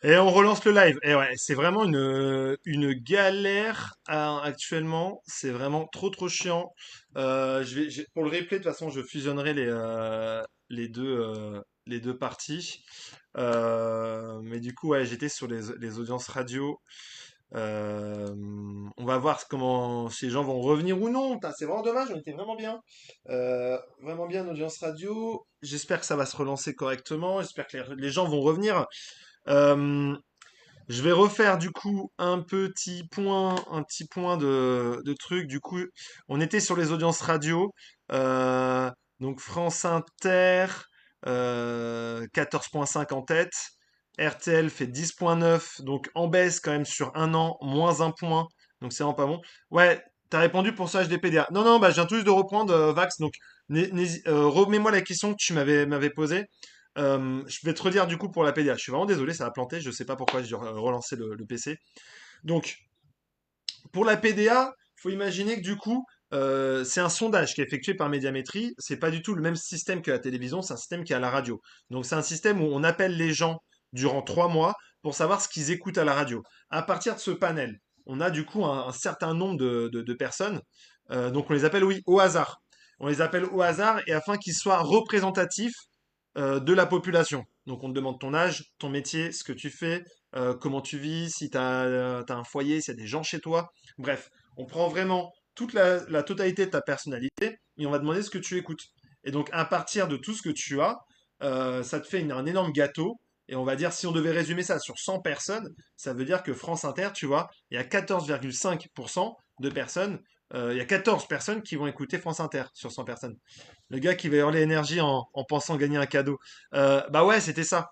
Et on relance le live. Et ouais, c'est vraiment une galère actuellement. C'est vraiment trop trop chiant. Pour le replay, de toute façon, je fusionnerai les deux parties. Mais du coup, ouais, j'étais sur les audiences radio. Euh, on va voir comment ces gens vont revenir ou non. Putain, c'est vraiment dommage, on était vraiment bien. Vraiment bien, audience radio. J'espère que ça va se relancer correctement. J'espère que les gens vont revenir. Euh, je vais refaire du coup un petit point de trucs. Du coup, on était sur les audiences radio. Euh, donc France Inter, 14,5 en tête. RTL fait 10,9, donc en baisse quand même sur un an, moins un point. Donc c'est vraiment pas bon. Ouais, t'as répondu pour ça HDPDA. Non, non, bah je viens tout juste de reprendre Vax. Donc remets-moi la question que tu m'avais posée. Je vais te redire du coup pour la PDA. Je suis vraiment désolé, ça a planté. Je sais pas pourquoi j'ai relancé le PC. Donc, pour la PDA, faut imaginer que du coup, c'est un sondage qui est effectué par Médiamétrie. C'est pas du tout le même système que la télévision, c'est un système qui est à la radio. Donc, c'est un système où on appelle les gens durant 3 mois pour savoir ce qu'ils écoutent à la radio. À partir de ce panel, on a du coup un certain nombre de personnes. Donc, on les appelle, oui, au hasard. On les appelle au hasard et afin qu'ils soient représentatifs de la population. Donc on te demande ton âge, ton métier, ce que tu fais, comment tu vis, si tu as, un foyer, s'il y a des gens chez toi. Bref, on prend vraiment toute la totalité de ta personnalité et on va demander ce que tu écoutes. Et donc à partir de tout ce que tu as, ça te fait un énorme gâteau. Et on va dire, si on devait résumer ça sur 100 personnes, ça veut dire que France Inter, tu vois, il y a 14,5% de personnes, il y a 14 personnes qui vont écouter France Inter sur 100 personnes. Le gars qui va hurler énergie en pensant gagner un cadeau. Bah ouais, c'était ça.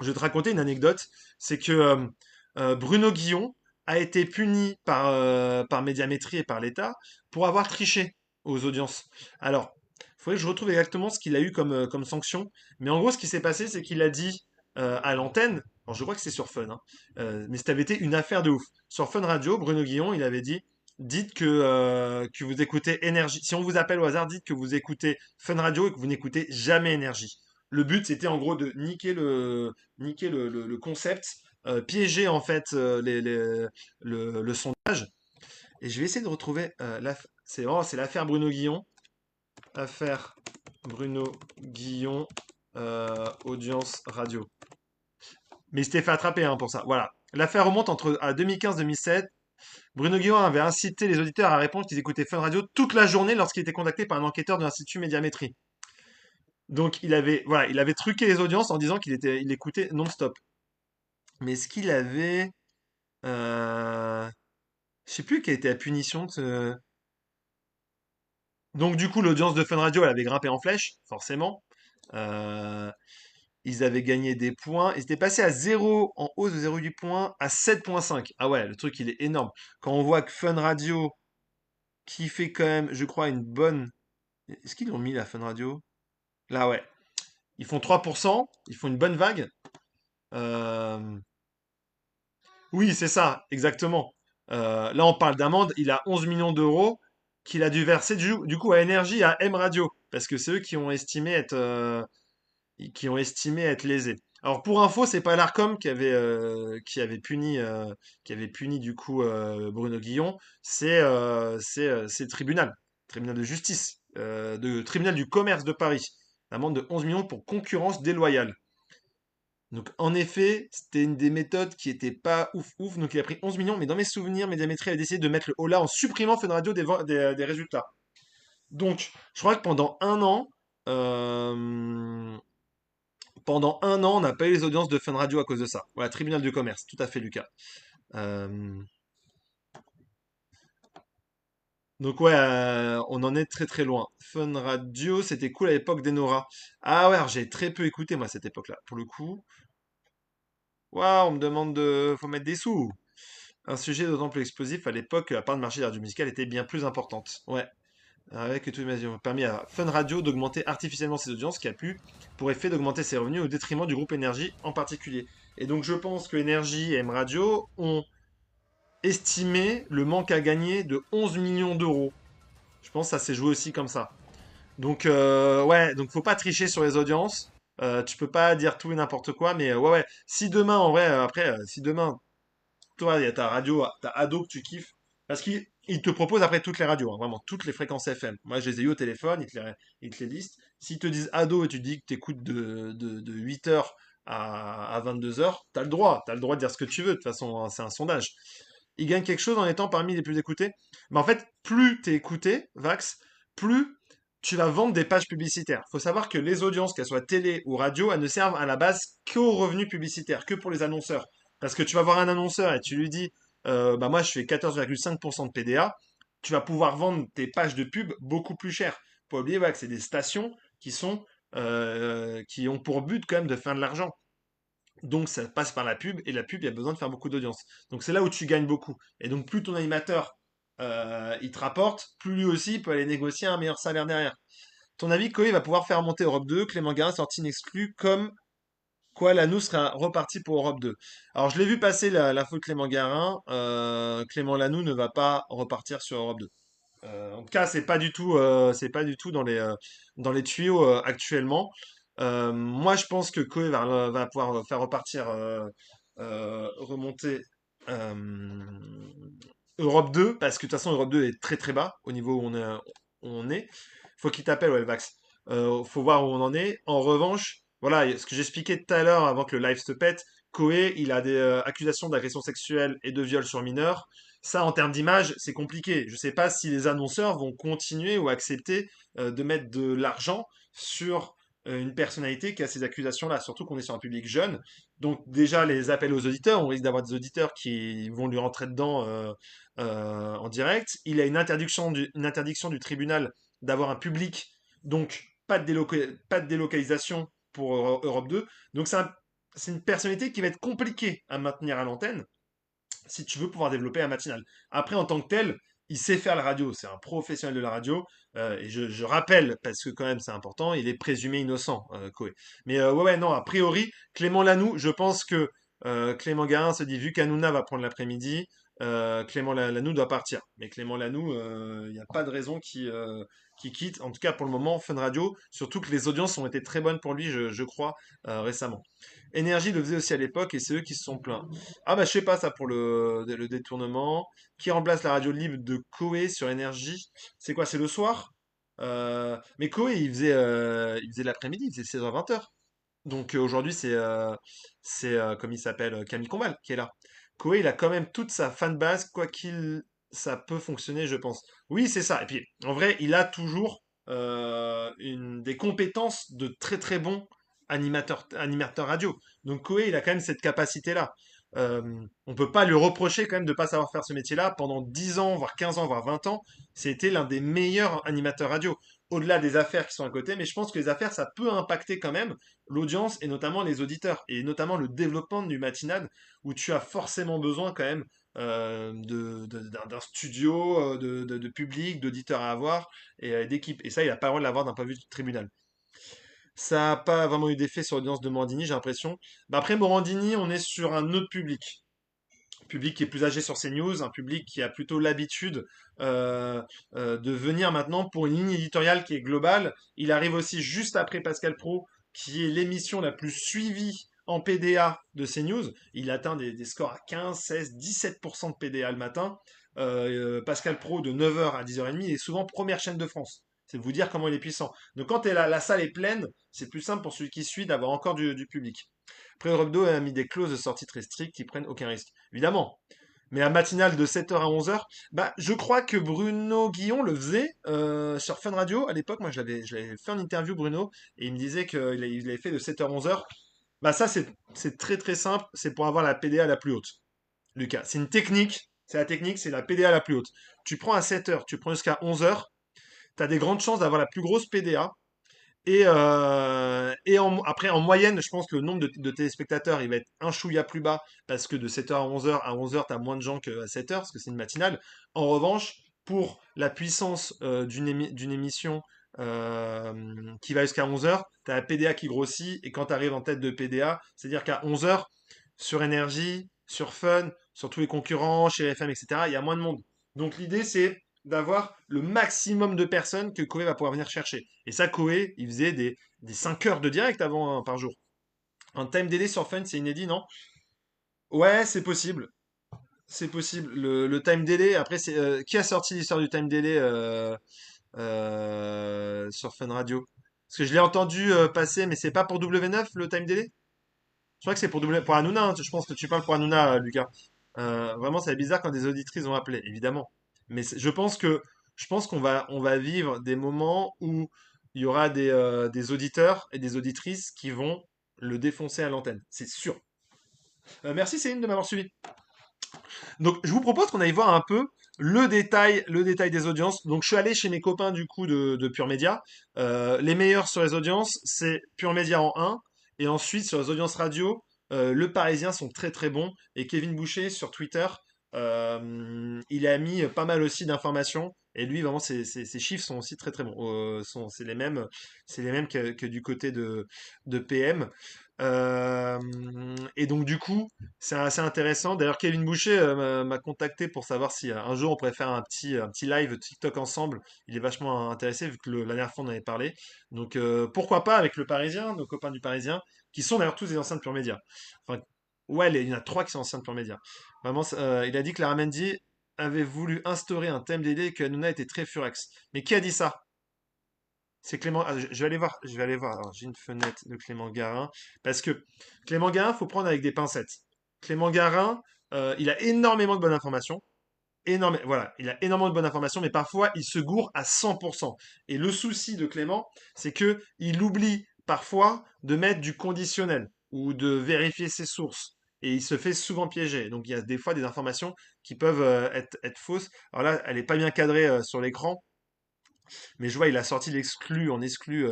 Je vais te raconter une anecdote. C'est que Bruno Guillon a été puni par Médiamétrie et par l'État pour avoir triché aux audiences. Alors, il faudrait que je retrouve exactement ce qu'il a eu comme sanction. Mais en gros, ce qui s'est passé, c'est qu'il a dit à l'antenne, alors je crois que c'est sur Fun, hein, mais ça avait été une affaire de ouf. Sur Fun Radio, Bruno Guillon, il avait dit, dites que vous écoutez Énergie. Si on vous appelle au hasard, dites que vous écoutez Fun Radio et que vous n'écoutez jamais Énergie. Le but, c'était en gros de niquer le concept, piéger en fait le sondage. Et je vais essayer de retrouver c'est l'affaire Bruno Guillon. Affaire Bruno Guillon, audience radio. Mais il s'était fait attraper hein, pour ça. Voilà. L'affaire remonte à 2015-2007. Bruno Guillon avait incité les auditeurs à répondre qu'ils écoutaient Fun Radio toute la journée lorsqu'il était contacté par un enquêteur de l'Institut Médiamétrie. Donc voilà, il avait truqué les audiences en disant il écoutait non-stop. Mais est-ce qu'il avait, je sais plus quelle était la punition de Donc du coup, l'audience de Fun Radio, elle avait grimpé en flèche, forcément. Euh, Ils avaient gagné des points. Ils étaient passés à 0 en hausse de 0,8 points à 7,5. Ah ouais, le truc, il est énorme. Quand on voit que Fun Radio, qui fait quand même, je crois, une bonne... Est-ce qu'ils l'ont mis, la Fun Radio? Là, ouais. Ils font 3%, ils font une bonne vague. Euh, Oui, c'est ça, exactement. Là, on parle d'amende. Il a 11 millions d'euros qu'il a dû verser du coup à Énergie, à M Radio, parce que c'est eux qui ont estimé être lésés. Alors pour info, c'est pas l'Arcom qui avait puni du coup Bruno Guillon, c'est le tribunal de justice, de tribunal du commerce de Paris. Amende de 11 millions pour concurrence déloyale. Donc, en effet, c'était une des méthodes qui était pas ouf ouf. Donc, il a pris 11 millions. Mais dans mes souvenirs, Médiamétrie a décidé de mettre le holà en supprimant Fun Radio des résultats. Donc, je crois que euh, pendant un an, on n'a pas eu les audiences de Fun Radio à cause de ça. Voilà, tribunal du commerce. Tout à fait, Lucas. Euh, donc, ouais, on en est très très loin. Fun Radio, c'était cool à l'époque d'Enora. Ah ouais, alors j'ai très peu écouté, moi, à cette époque-là. Pour le coup, waouh, on me demande de. Faut mettre des sous. Un sujet d'autant plus explosif à l'époque, la part de marché de la radio musicale était bien plus importante. Ouais, avec tout a permis à Fun Radio d'augmenter artificiellement ses audiences, qui a pu pour effet d'augmenter ses revenus au détriment du groupe Énergie en particulier. Et donc je pense que Énergie et M Radio ont estimé le manque à gagner de 11 millions d'euros. Je pense que ça s'est joué aussi comme ça. Donc ouais, donc faut pas tricher sur les audiences. Tu peux pas dire tout et n'importe quoi, mais ouais, ouais. Si demain, en vrai, après, si demain, toi, il y a ta radio, ta ado que tu kiffes, parce qu'il te propose après toutes les radios, hein, vraiment, toutes les fréquences FM. Moi, je les ai eu au téléphone, ils te les listent. S'ils te disent ado et tu dis que tu écoutes de 8h à 22h, t'as le droit de dire ce que tu veux, de toute façon, hein, c'est un sondage. Il gagne quelque chose en étant parmi les plus écoutés. Mais en fait, plus t'es écouté, Vax, plus tu vas vendre des pages publicitaires. Faut savoir que les audiences, qu'elles soient télé ou radio, elles ne servent à la base qu'aux revenus publicitaires, que pour les annonceurs. Parce que tu vas voir un annonceur et tu lui dis, bah moi je fais 14,5% de PDA, tu vas pouvoir vendre tes pages de pub beaucoup plus cher. Faut pas oublier voilà, que c'est des stations qui ont pour but quand même de faire de l'argent. Donc ça passe par la pub et la pub, il y a besoin de faire beaucoup d'audience. Donc c'est là où tu gagnes beaucoup. Et donc plus ton animateur il te rapporte, plus lui aussi peut aller négocier un meilleur salaire derrière. Ton avis, Koé va pouvoir faire monter Europe 2, Clément Garin sorti exclu comme quoi Lanous sera reparti pour Europe 2. Alors je l'ai vu passer l'info de Clément Garin, Clément Lanoux ne va pas repartir sur Europe 2. En tout cas, c'est pas du tout dans les tuyaux actuellement. Moi, je pense que Koé va pouvoir faire repartir, remonter euh, Europe 2, parce que de toute façon, Europe 2 est très très bas au niveau où on est. Faut qu'il t'appelle, ouais, Vax. Faut voir où on en est. En revanche, voilà, ce que j'expliquais tout à l'heure avant que le live se pète, Koé, il a des accusations d'agression sexuelle et de viol sur mineurs. Ça, en termes d'image, c'est compliqué. Je ne sais pas si les annonceurs vont continuer ou accepter de mettre de l'argent sur une personnalité qui a ces accusations-là, surtout qu'on est sur un public jeune. Donc déjà, les appels aux auditeurs, on risque d'avoir des auditeurs qui vont lui rentrer dedans en direct. Il a une interdiction du tribunal d'avoir un public, donc pas de délocalisation pour Europe 2. Donc c'est une personnalité qui va être compliquée à maintenir à l'antenne si tu veux pouvoir développer un matinal. Après, en tant que tel, il sait faire la radio, c'est un professionnel de la radio, et je rappelle, parce que quand même c'est important, il est présumé innocent, Koé. Mais ouais, ouais, non, a priori, Clément Lanoux, je pense que Clément Garin se dit, vu qu'Hanouna va prendre l'après-midi, Clément Lanoux doit partir. Mais Clément Lanoux, il n'y a pas de raison qu'il quitte, en tout cas pour le moment, Fun Radio, surtout que les audiences ont été très bonnes pour lui, je crois, récemment. Énergie le faisait aussi à l'époque, et c'est eux qui se sont plaints. Ah bah je sais pas ça pour le détournement. Qui remplace la radio libre de Koé sur Énergie? C'est quoi, c'est le soir? Mais Koé, il faisait l'après-midi, il faisait 16h-20h. Donc aujourd'hui, c'est comme il s'appelle, Camille Combal qui est là. Koé, il a quand même toute sa fanbase, quoi qu'il, ça peut fonctionner, je pense. Oui, c'est ça. Et puis, en vrai, il a toujours des compétences de très très bon animateur radio. Donc Koé, il a quand même cette capacité-là. On peut pas lui reprocher quand même de pas savoir faire ce métier-là. Pendant 10 ans, voire 15 ans, voire 20 ans, c'était l'un des meilleurs animateurs radio. Au-delà des affaires qui sont à côté, mais je pense que les affaires, ça peut impacter quand même l'audience et notamment les auditeurs, et notamment le développement du matinal, où tu as forcément besoin quand même d'un studio, de public, d'auditeurs à avoir, et d'équipe. Et ça, il n'a pas le droit de l'avoir d'un point de vue du tribunal. Ça n'a pas vraiment eu d'effet sur l'audience de Morandini, j'ai l'impression. Bah après Morandini, on est sur un autre public. Public qui est plus âgé sur CNews, un public qui a plutôt l'habitude de venir maintenant pour une ligne éditoriale qui est globale. Il arrive aussi juste après Pascal Pro, qui est l'émission la plus suivie en PDA de CNews. Il atteint des scores à 15, 16, 17% de PDA le matin. Pascal Pro de 9h à 10h30, il est souvent première chaîne de France. C'est vous dire comment il est puissant. Donc quand la salle est pleine, c'est plus simple pour celui qui suit d'avoir encore du public. Après, Europe 2 a mis des clauses de sortie très strictes qui prennent aucun risque. Évidemment. Mais à matinale de 7h à 11h, bah, je crois que Bruno Guillon le faisait sur Fun Radio. À l'époque, moi, je l'avais fait en interview, Bruno, et il me disait qu'il avait fait de 7h à 11h. Bah, ça, c'est très très simple. C'est pour avoir la PDA la plus haute, Lucas. C'est une technique. C'est la technique, c'est la PDA la plus haute. Tu prends à 7h, tu prends jusqu'à 11h, tu as des grandes chances d'avoir la plus grosse PDA. Et après, en moyenne, je pense que le nombre de téléspectateurs, il va être un chouïa plus bas parce que de 7h à 11h, à 11h, tu as moins de gens qu'à 7h parce que c'est une matinale. En revanche, pour la puissance d'une émission qui va jusqu'à 11h, tu as la PDA qui grossit et quand tu arrives en tête de PDA, c'est-à-dire qu'à 11h, sur Énergie, sur Fun, sur tous les concurrents, chez FM, etc., il y a moins de monde. Donc l'idée, c'est d'avoir le maximum de personnes que Koé va pouvoir venir chercher. Et ça, Koé, il faisait des 5 heures de direct avant, hein, par jour. Un time delay sur Fun, c'est inédit, non? Ouais, c'est possible. C'est possible. Le time delay, après, qui a sorti l'histoire du time delay sur Fun Radio? Parce que je l'ai entendu passer, mais c'est pas pour W9 le time delay? Je crois que c'est pour Hanouna, hein. Je pense que tu parles pour Hanouna, Lucas. Vraiment, c'est bizarre quand des auditrices ont appelé, évidemment. Mais je pense qu'on va vivre des moments où il y aura des auditeurs et des auditrices qui vont le défoncer à l'antenne. C'est sûr. Merci Céline de m'avoir suivi. Donc, je vous propose qu'on aille voir un peu le détail des audiences. Donc, je suis allé chez mes copains du coup de Pure Média. Les meilleurs sur les audiences, c'est Pure Média en un. Et ensuite, sur les audiences radio, Le Parisien sont très très bons. Et Kevin Boucher sur Twitter, il a mis pas mal aussi d'informations. Et lui, vraiment, ses chiffres sont aussi très très bons. C'est les mêmes que du côté de PM. Et donc, du coup, c'est assez intéressant. D'ailleurs, Kevin Boucher m'a contacté pour savoir si un jour on pourrait faire un petit live TikTok ensemble. Il est vachement intéressé vu que la dernière fois on en avait parlé. Donc pourquoi pas avec le Parisien, nos copains du Parisien, qui sont d'ailleurs tous des anciens de Pure Média. Enfin, ouais, il y en a trois qui sont anciens de Pure Média. Vraiment, il a dit que Lara Mendy avait voulu instaurer un thème d'aider et que Hanouna était très furax. Mais qui a dit ça? C'est Clément. Ah, je vais aller voir. Je vais aller voir. Alors, j'ai une fenêtre de Clément Garin. Parce que Clément Garin, faut prendre avec des pincettes. Clément Garin, il a énormément de bonnes informations. Voilà, il a énormément de bonnes informations, mais parfois il se gourre à 100%. Et le souci de Clément, c'est que il oublie parfois de mettre du conditionnel ou de vérifier ses sources. Et il se fait souvent piéger. Donc il y a des fois des informations qui peuvent être fausses. Alors là, elle n'est pas bien cadrée sur l'écran. Mais je vois, il a sorti l'exclu en exclu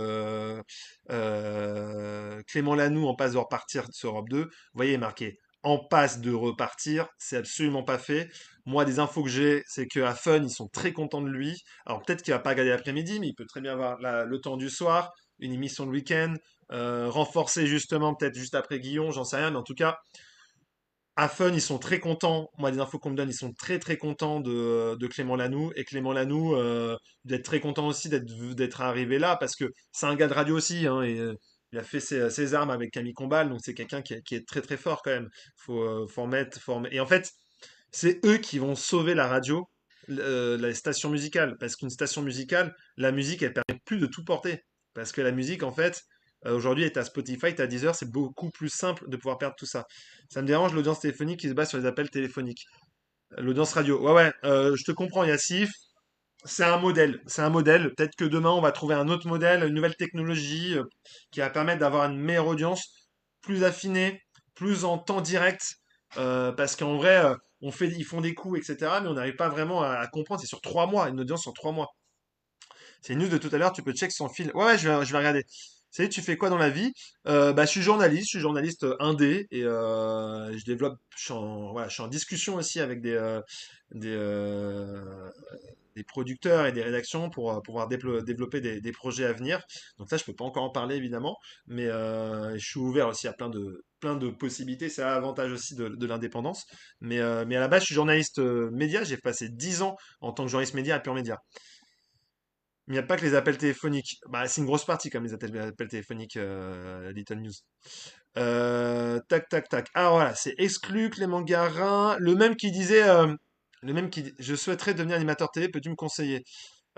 Clément Lanoux en passe de repartir sur Europe 2. Vous voyez, marqué en passe de repartir. C'est absolument pas fait. Moi, des infos que j'ai, c'est qu'à Fun, ils sont très contents de lui. Alors peut-être qu'il va pas regarder l'après-midi, mais il peut très bien avoir le temps du soir, une émission de week-end, renforcer justement peut-être juste après Guillon, j'en sais rien. Mais en tout cas, à Fun, ils sont très contents. Moi, des infos qu'on me donne, ils sont très très contents de Clément Lanoux. Et Clément Lanoux, d'être très content aussi d'être arrivé là, parce que c'est un gars de radio aussi, hein, et il a fait ses armes avec Camille Combal, donc c'est quelqu'un qui est très très fort quand même. Faut en mettre, Et en fait, c'est eux qui vont sauver la radio, la station musicale, parce qu'une station musicale, la musique, elle permet plus de tout porter. Parce que la musique, en fait, aujourd'hui, est à Spotify, t'as Deezer, c'est beaucoup plus simple de pouvoir perdre tout ça. Ça me dérange l'audience téléphonique qui se base sur les appels téléphoniques. L'audience radio. Ouais, ouais, je te comprends, Yassif. C'est un modèle. C'est un modèle. Peut-être que demain, on va trouver un autre modèle, une nouvelle technologie qui va permettre d'avoir une meilleure audience, plus affinée, plus en temps direct. Parce qu'en vrai, ils font des coups, etc. Mais on n'arrive pas vraiment à comprendre. C'est sur 3 mois, une audience sur 3 mois. C'est une news de tout à l'heure, tu peux check son fil. Ouais, ouais, je vais regarder. Salut, tu fais quoi dans la vie? Bah, je suis journaliste indé et je développe, voilà, je suis en discussion aussi avec des, euh, des producteurs et des rédactions pour pouvoir développer des projets à venir. Donc ça, je peux pas encore en parler évidemment, mais je suis ouvert aussi à plein de possibilités. C'est l'avantage aussi de l'indépendance. Mais à la base, je suis journaliste média. J'ai passé 10 ans en tant que journaliste média à Pure Média. Il n'y a pas que les appels téléphoniques. Bah, c'est une grosse partie comme les appels téléphoniques Little News. Tac, tac, tac. Ah voilà, c'est exclu Clément Garin. Je souhaiterais devenir animateur télé, peux-tu me conseiller?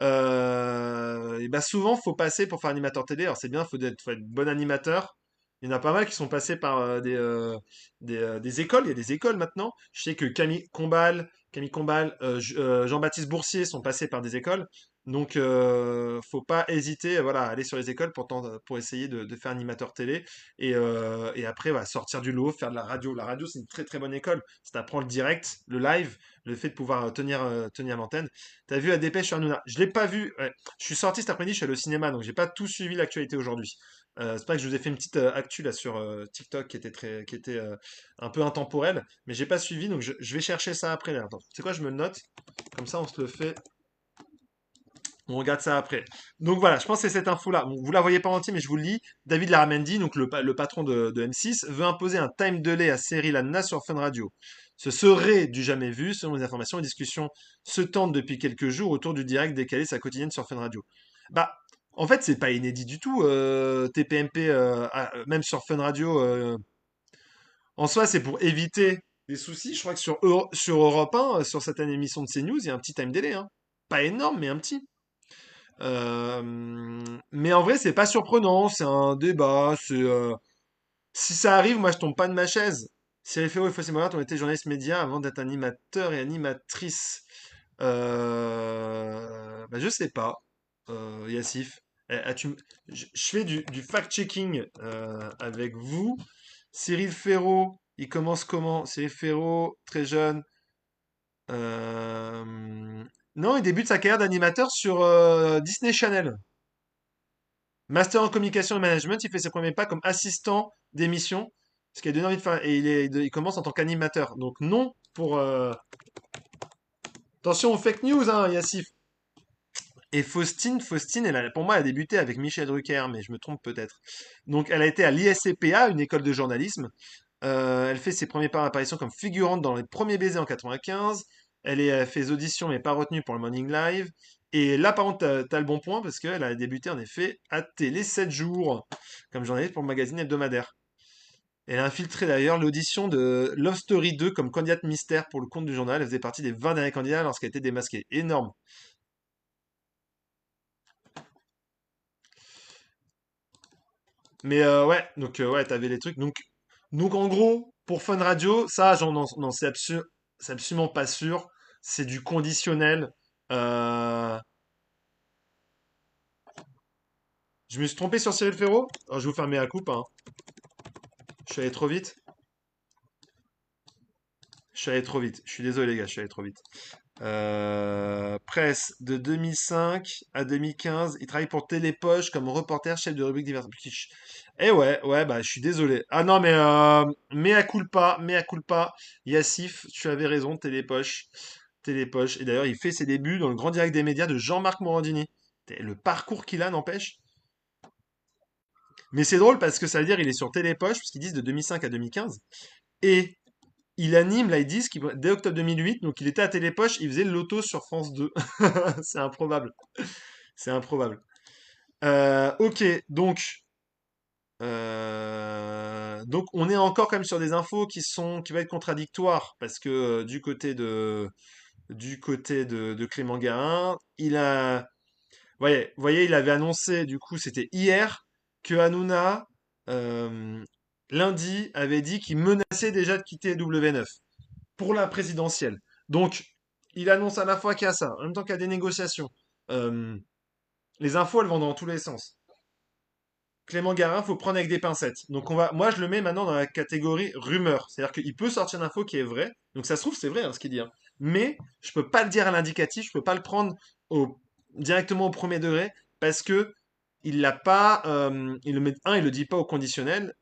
Et bah souvent, faut passer pour faire animateur télé. Alors c'est bien, faut être bon animateur. Il y en a pas mal qui sont passés par des écoles. Il y a des écoles maintenant. Je sais que Camille Combal, Jean-Baptiste Boursier sont passés par des écoles. Donc, faut pas hésiter, voilà, à aller sur les écoles pour essayer de faire animateur télé. Et après, voilà, sortir du lot, faire de la radio. La radio, c'est une très très bonne école. Ça t'apprend le direct, le live, le fait de pouvoir tenir l'antenne. T'as vu la dépêche sur Hanouna? Je l'ai pas vu. Ouais. Je suis sorti cet après-midi, je suis allé au cinéma, donc j'ai pas tout suivi l'actualité aujourd'hui. C'est pas que je vous ai fait une petite actu là sur TikTok qui était un peu intemporelle, mais j'ai pas suivi, donc je vais chercher ça après. Là. Attends, c'est quoi? Je me le note. Comme ça, on se le fait. On regarde ça après. Donc voilà, je pense que c'est cette info-là. Bon, vous la voyez pas en entier, mais je vous le lis. David Laramendi, donc le patron de M6, veut imposer un time delay à Cyril Hanouna sur Fun Radio. Ce serait du jamais vu, selon les informations. Les discussions se tendent depuis quelques jours autour du direct décalé sa quotidienne sur Fun Radio. Bah, en fait, c'est pas inédit du tout. TPMP, même sur Fun Radio, en soi, c'est pour éviter des soucis. Je crois que sur Europe 1, sur certaines émissions de CNews, il y a un petit time delay, hein. Pas énorme, mais un petit. Mais en vrai, c'est pas surprenant. C'est un débat. Si ça arrive, moi, je tombe pas de ma chaise. Cyril Ferro et Fossé Morat ont été journalistes médias avant d'être animateurs et animatrices. Bah, je sais pas, Yassif. Je fais du fact-checking avec vous. Cyril Ferro, il commence comment? Cyril Ferro, très jeune. Non, il débute sa carrière d'animateur sur Disney Channel. Master en communication et management, il fait ses premiers pas comme assistant d'émission. Ce qui a donné envie de faire. Et il commence en tant qu'animateur. Donc non pour. Attention aux fake news, hein, Yassif. Et Faustine, pour moi, elle a débuté avec Michel Drucker, mais je me trompe peut-être. Donc, elle a été à l'ISCPA, une école de journalisme. Elle fait ses premiers pas d'apparition comme figurante dans les premiers baisers en 95. Elle fait des auditions, mais pas retenue pour le Morning Live. Et là, par contre, t'as le bon point, parce qu'elle a débuté, en effet, à Télé 7 jours, comme journaliste pour le magazine hebdomadaire. Elle a infiltré d'ailleurs l'audition de Love Story 2 comme candidate mystère pour le compte du journal. Elle faisait partie des 20 derniers candidats lorsqu'elle a été démasquée. Énorme. Mais ouais, donc ouais, t'avais les trucs. Donc en gros, pour Fun Radio, ça, non, c'est absolument pas sûr. C'est du conditionnel. Euh, je me suis trompé sur Cyril Ferro. Alors, je vais vous faire mea culpa, hein. Je suis allé trop vite. Je suis allé trop vite. Je suis désolé, les gars, je suis allé trop vite. Presse de 2005 à 2015. Il travaille pour Télépoche comme reporter, chef de rubrique divers. Eh ouais, ouais, bah je suis désolé. Ah non, mais mea culpa. Yassif, tu avais raison, Télépoche. Télépoche. Et d'ailleurs, il fait ses débuts dans le grand direct des médias de Jean-Marc Morandini. Le parcours qu'il a, n'empêche. Mais c'est drôle parce que ça veut dire il est sur Télépoche, parce qu'ils disent de 2005 à 2015. Et il anime, là, ils disent dès octobre 2008, donc il était à Télépoche, il faisait le loto sur France 2. C'est improbable. C'est improbable. Ok, donc on est encore quand même sur des infos qui vont être contradictoires parce que du côté de Clément Garin, voyez, il avait annoncé du coup c'était hier que Hanouna euh, lundi avait dit qu'il menaçait déjà de quitter W9 pour la présidentielle. Donc, il annonce à la fois qu'il y a ça, en même temps qu'il y a des négociations. Euh, les infos, elles vont dans tous les sens. Clément Garin, faut prendre avec des pincettes. Donc moi, je le mets maintenant dans la catégorie rumeur. C'est-à-dire qu'il peut sortir une info qui est vraie. Donc ça se trouve, c'est vrai, hein, ce qu'il dit, hein. Mais je peux pas le dire à l'indicatif, je peux pas le prendre directement au premier degré parce que il l'a pas, il le dit pas au conditionnel,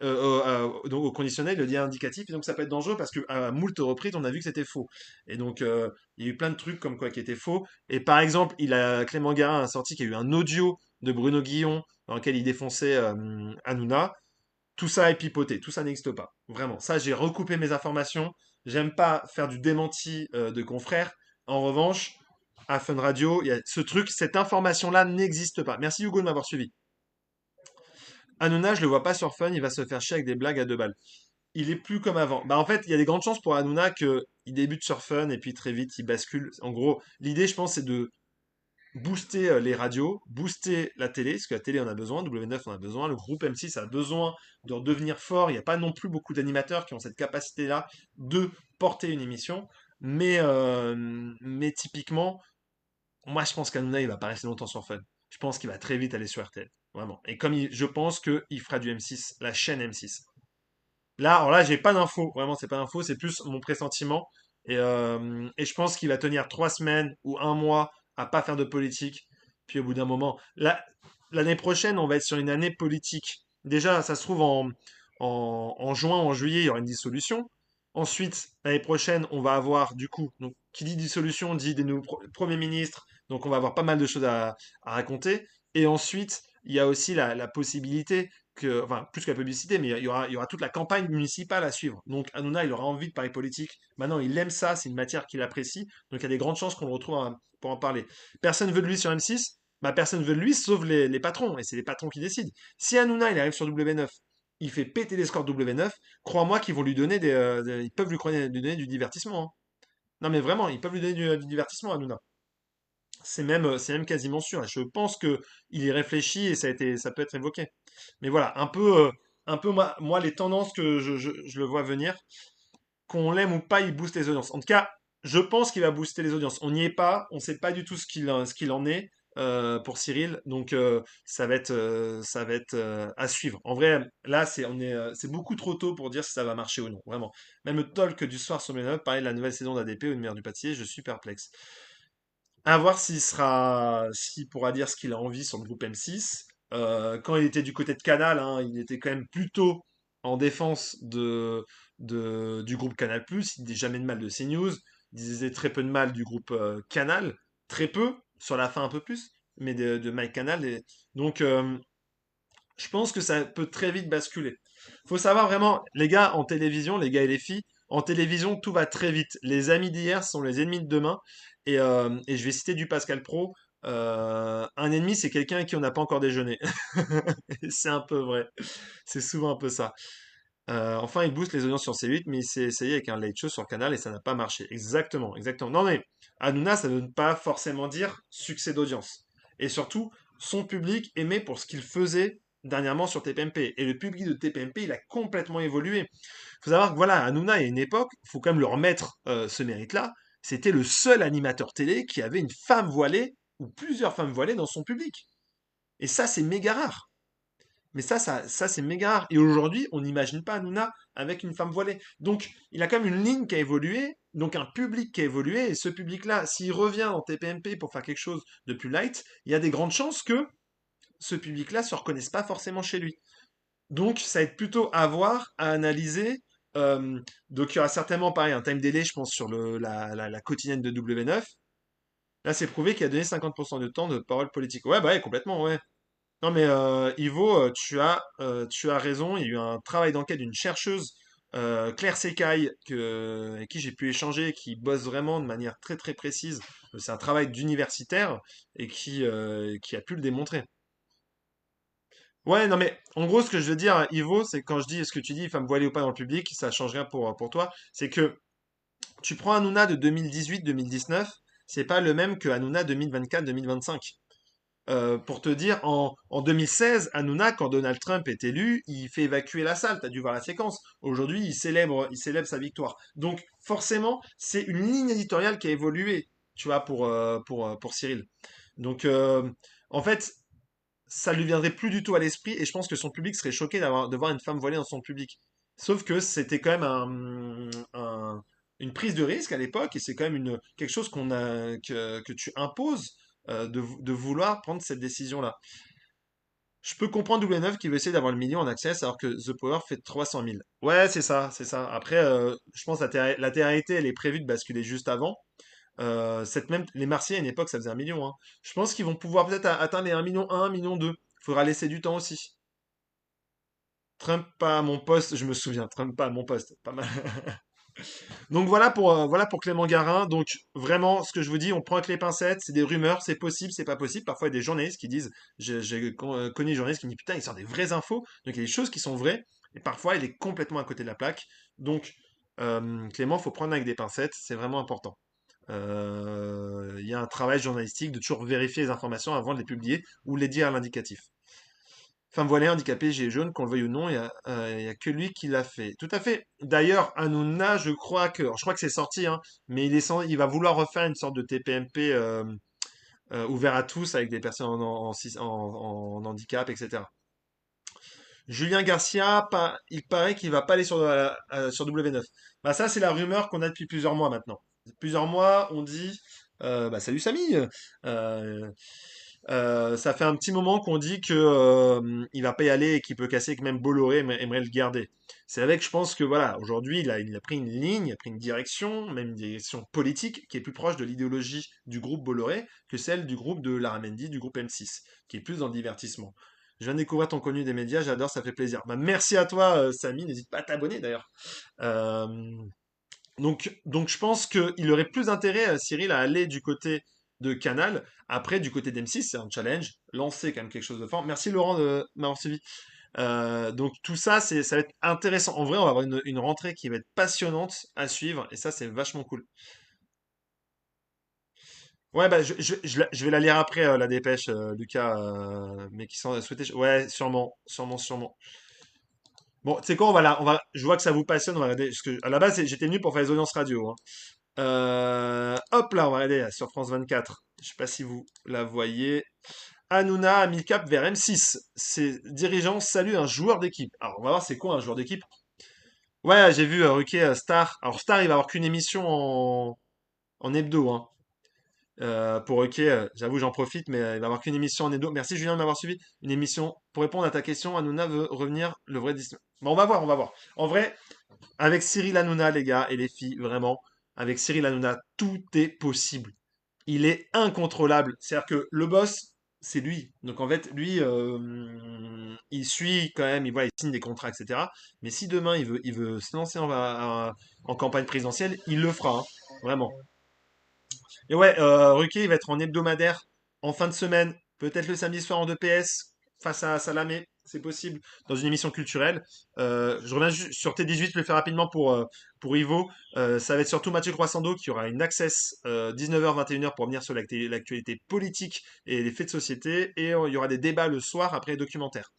donc au conditionnel, il le dit indicatif, et donc ça peut être dangereux parce qu'à moult reprises, on a vu que c'était faux. Et donc, il y a eu plein de trucs comme quoi qui étaient faux. Et par exemple, Clément Garin a sorti qu'il y a eu un audio de Bruno Guillon dans lequel il défonçait Hanouna. Tout ça est pipoté, tout ça n'existe pas. Vraiment. Ça, j'ai recoupé mes informations. J'aime pas faire du démenti de confrères. En revanche, à Fun Radio, il y a ce truc, cette information-là n'existe pas. Merci Hugo de m'avoir suivi. Hanouna, je le vois pas sur Fun, il va se faire chier avec des blagues à 2 balles. Il est plus comme avant. Bah en fait, il y a des grandes chances pour Hanouna que il débute sur Fun et puis très vite il bascule. En gros, l'idée, je pense, c'est de booster les radios, booster la télé, parce que la télé en a besoin, W9 en a besoin, le groupe M6 a besoin de redevenir fort. Il n'y a pas non plus beaucoup d'animateurs qui ont cette capacité-là de porter une émission. Mais typiquement, moi je pense qu'Hanouna il va pas rester longtemps sur Fun. Je pense qu'il va très vite aller sur RTL. Vraiment. Et comme je pense qu'il fera du M6, la chaîne M6. Là, alors là, j'ai pas d'infos. Vraiment, c'est pas d'infos, c'est plus mon pressentiment. Et je pense qu'il va tenir 3 semaines ou un mois à pas faire de politique. Puis au bout d'un moment, l'année prochaine, on va être sur une année politique. Déjà, ça se trouve en juin, en juillet, il y aura une dissolution. Ensuite, l'année prochaine, on va avoir du coup, donc qui dit dissolution dit des nouveaux premiers ministres. Donc on va avoir pas mal de choses à raconter. Et ensuite, il y a aussi la possibilité enfin, plus que la publicité, mais il y aura toute la campagne municipale à suivre. Donc, Hanouna, il aura envie de parler politique. Maintenant, il aime ça, c'est une matière qu'il apprécie. Donc, il y a des grandes chances qu'on le retrouve pour en parler. Personne veut de lui sur M6, bah, personne veut de lui, sauf les patrons. Et c'est les patrons qui décident. Si Hanouna, il arrive sur W9, il fait péter les scores W9, crois-moi qu'ils vont lui donner ils peuvent lui donner du divertissement, hein. Non, mais vraiment, ils peuvent lui donner du divertissement, Hanouna. C'est même quasiment sûr. Et je pense que il y réfléchit et ça peut être évoqué. Mais voilà, un peu moi, les tendances que je le vois venir, qu'on l'aime ou pas, il booste les audiences. En tout cas, je pense qu'il va booster les audiences. On n'y est pas, on ne sait pas du tout ce qu'il en est pour Cyril, donc ça va être à suivre. En vrai, là, c'est beaucoup trop tôt pour dire si ça va marcher ou non, vraiment. Même le talk du soir sur mes notes parlait de la nouvelle saison d'ADP ou de Mère du Pâtissier, je suis perplexe. À voir s'il pourra dire ce qu'il a envie sur le groupe M6. Quand il était du côté de Canal, hein, il était quand même plutôt en défense du groupe Canal+. Il disait jamais de mal de CNews. Il disait très peu de mal du groupe Canal. Très peu, sur la fin un peu plus, mais de Mike Canal. Donc, je pense que ça peut très vite basculer. Faut savoir vraiment, les gars en télévision, les gars et les filles, en télévision, tout va très vite. Les amis d'hier sont les ennemis de demain. Et je vais citer du Pascal Pro. Un ennemi, c'est quelqu'un avec qui on n'a pas encore déjeuné. Et c'est un peu vrai. C'est souvent un peu ça. Enfin, il booste les audiences sur C8, mais il s'est essayé avec un late show sur Canal et ça n'a pas marché. Exactement, exactement. Non mais, Hanouna, ça ne veut pas forcément dire succès d'audience. Et surtout, son public aimait pour ce qu'il faisait dernièrement sur TPMP. Et le public de TPMP, il a complètement évolué. Il faut savoir que voilà, Hanouna, il y a une époque, il faut quand même lui remettre ce mérite-là, c'était le seul animateur télé qui avait une femme voilée ou plusieurs femmes voilées dans son public. Et ça, c'est méga rare. Mais ça c'est méga rare. Et aujourd'hui, on n'imagine pas Hanouna avec une femme voilée. Donc, il a quand même une ligne qui a évolué, donc un public qui a évolué. Et ce public-là, s'il revient en TPMP pour faire quelque chose de plus light, il y a des grandes chances que ce public-là ne se reconnaisse pas forcément chez lui. Donc, ça va être plutôt à voir, à analyser. Euh, donc, il y aura certainement, pareil, un time delay, je pense, sur la quotidienne de W9. Là, c'est prouvé qu'il a donné 50% de temps de parole politique. Ouais, bah ouais, complètement, ouais. Non, mais Ivo, tu as raison. Il y a eu un travail d'enquête d'une chercheuse, Claire Secaille, avec qui j'ai pu échanger, qui bosse vraiment de manière très très précise. C'est un travail d'universitaire et qui a pu le démontrer. Ouais, non, mais en gros, ce que je veux dire, Ivo, c'est quand je dis ce que tu dis, femme voilée ou pas dans le public, ça change rien pour toi. C'est que tu prends Hanouna de 2018-2019, c'est pas le même que Hanouna 2024-2025. Pour te dire, en 2016, Hanouna, quand Donald Trump est élu, il fait évacuer la salle. Tu as dû voir la séquence. Aujourd'hui, il célèbre sa victoire. Donc, forcément, c'est une ligne éditoriale qui a évolué, tu vois, pour Cyril. Donc, en fait, ça lui viendrait plus du tout à l'esprit et je pense que son public serait choqué de voir une femme voilée dans son public. Sauf que c'était quand même une prise de risque à l'époque et c'est quand même quelque chose que tu imposes de vouloir prendre cette décision-là. Je peux comprendre W9 qui veut essayer d'avoir le million en access alors que The Power fait 300 000. Ouais, c'est ça, c'est ça. Après, je pense que la TRT, elle est prévue de basculer juste avant. Les Marseillais, à une époque, ça faisait 1 million, hein. Je pense qu'ils vont pouvoir peut-être atteindre les 1 million 1, 1 million 2. Il faudra laisser du temps aussi. Trump pas à mon poste, je me souviens. Trump pas à mon poste. Pas mal. Donc voilà pour Clément Garin. Donc vraiment, ce que je vous dis, on prend avec les pincettes. C'est des rumeurs, c'est possible, c'est pas possible. Parfois, il y a des journalistes qui disent, j'ai connu des journalistes qui me disent, putain, il sort des vraies infos. Donc il y a des choses qui sont vraies. Et parfois, il est complètement à côté de la plaque. Donc Clément, faut prendre avec des pincettes. C'est vraiment important. Il y a un travail journalistique de toujours vérifier les informations avant de les publier ou les dire à l'indicatif. Femme voilée, handicapée, gilet jaune, qu'on le veuille ou non, il y a que lui qui l'a fait. Tout à fait. D'ailleurs, Hanouna, je crois que c'est sorti, hein, mais il va vouloir refaire une sorte de TPMP ouvert à tous avec des personnes en handicap, etc. Julien Garcia, il paraît qu'il va pas aller sur W9. Bah ça, c'est la rumeur qu'on a depuis plusieurs mois maintenant. Plusieurs mois, on dit, bah salut Samy. Euh, Ça fait un petit moment qu'on dit que il va pas y aller et qu'il peut casser, que même Bolloré aimerait le garder. C'est avec, je pense que voilà, aujourd'hui, il a pris une ligne, il a pris une direction, même une direction politique, qui est plus proche de l'idéologie du groupe Bolloré que celle du groupe de Laramendi, du groupe M6, qui est plus dans le divertissement. Je viens de découvrir ton contenu des médias, j'adore, ça fait plaisir. Bah, merci à toi, Samy. N'hésite pas à t'abonner d'ailleurs. Euh, donc je pense qu'il aurait plus intérêt, Cyril, à aller du côté de Canal. Après, du côté d'M6, c'est un challenge. Lancer quand même quelque chose de fort. Merci Laurent de m'avoir suivi. Donc tout ça, ça va être intéressant. En vrai, on va avoir une rentrée qui va être passionnante à suivre. Et ça, c'est vachement cool. Ouais, bah, je vais la lire après, la dépêche, Lucas, mais qui sont souhaités. Ouais, sûrement, sûrement, sûrement. Bon, tu sais quoi, je vois que ça vous passionne, on va regarder. Parce que, à la base, j'étais venu pour faire les audiences radio, hein. Hop là, on va regarder sur France 24. Je sais pas si vous la voyez. Hanouna a mis cap vers M6. Ses dirigeants saluent un joueur d'équipe. Alors, on va voir c'est quoi un joueur d'équipe. Ouais, j'ai vu Ruquier Star. Alors, Star, il va avoir qu'une émission en hebdo, hein. Pour Ruquier, j'avoue, j'en profite, mais il va avoir qu'une émission en hebdo. Merci Julien de m'avoir suivi. Une émission pour répondre à ta question. Hanouna veut revenir le vrai Disney. Bon, on va voir, on va voir. En vrai, avec Cyril Hanouna, les gars et les filles, vraiment, avec Cyril Hanouna, tout est possible. Il est incontrôlable. C'est-à-dire que le boss, c'est lui. Donc en fait, lui, il suit quand même, il signe des contrats, etc. Mais si demain il veut se lancer en campagne présidentielle, il le fera, hein. Vraiment. Et ouais, Ruquier, il va être en hebdomadaire en fin de semaine, peut-être le samedi soir en 2PS face à Salamé, c'est possible, dans une émission culturelle. Je reviens juste sur T18, je le fais rapidement pour Ivo. Ça va être surtout Mathieu Croissando qui aura une access 19h, 21h pour venir sur l'actualité politique et les faits de société. Et il y aura des débats le soir après les documentaires.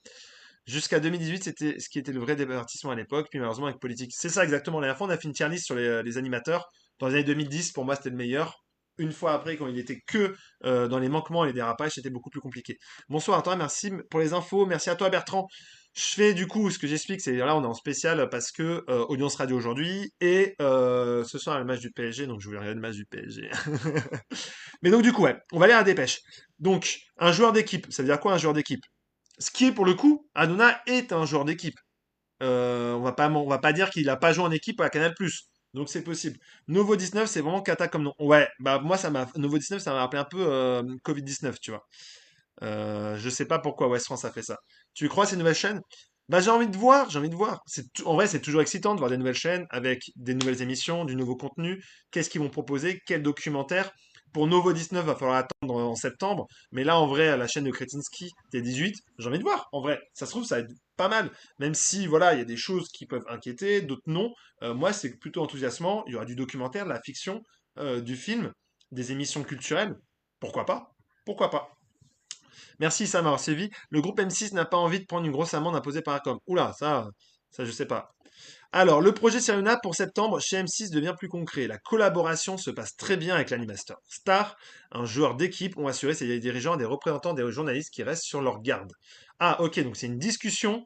Jusqu'à 2018, c'était ce qui était le vrai divertissement à l'époque, puis malheureusement avec politique. C'est ça exactement. La dernière fois, on a fait une tier list sur les animateurs. Dans les années 2010, pour moi, c'était le meilleur. Une fois après, quand il était que dans les manquements et les dérapages, c'était beaucoup plus compliqué. Bonsoir à toi, merci pour les infos. Merci à toi, Bertrand. Je fais du coup, ce que j'explique, c'est là, on est en spécial parce que audience radio aujourd'hui et ce soir, le match du PSG, donc je voulais regarder le match du PSG. Mais donc, du coup, ouais, on va aller à la dépêche. Donc, un joueur d'équipe, ça veut dire quoi un joueur d'équipe? Ce qui est pour le coup, Hanouna est un joueur d'équipe. On va pas dire qu'il a pas joué en équipe à Canal+. Donc c'est possible. Novo 19, c'est vraiment cata comme nom. Ouais, bah moi Novo 19, ça m'a rappelé un peu Covid-19, tu vois. Je sais pas pourquoi West France a fait ça. Tu crois ces nouvelles chaînes? Bah j'ai envie de voir, j'ai envie de voir. En vrai, c'est toujours excitant de voir des nouvelles chaînes avec des nouvelles émissions, du nouveau contenu. Qu'est-ce qu'ils vont proposer? Quel documentaire? Pour Novo 19, va falloir attendre en septembre. Mais là, en vrai, à la chaîne de Kretinsky, T18, j'ai envie de voir. En vrai, ça se trouve, ça va être pas mal. Même si, voilà, il y a des choses qui peuvent inquiéter, d'autres non. Moi, c'est plutôt enthousiasmant. Il y aura du documentaire, de la fiction, du film, des émissions culturelles. Pourquoi pas? Pourquoi pas? Merci Sam avoir suivi. Le groupe M6 n'a pas envie de prendre une grosse amende imposée par Acom. Oula, ça je sais pas. Alors, le projet Sirena pour septembre chez M6 devient plus concret. La collaboration se passe très bien avec l'animateur Star. Un joueur d'équipe ont assuré ses dirigeants et des représentants des journalistes qui restent sur leur garde. Ah, ok, donc c'est une discussion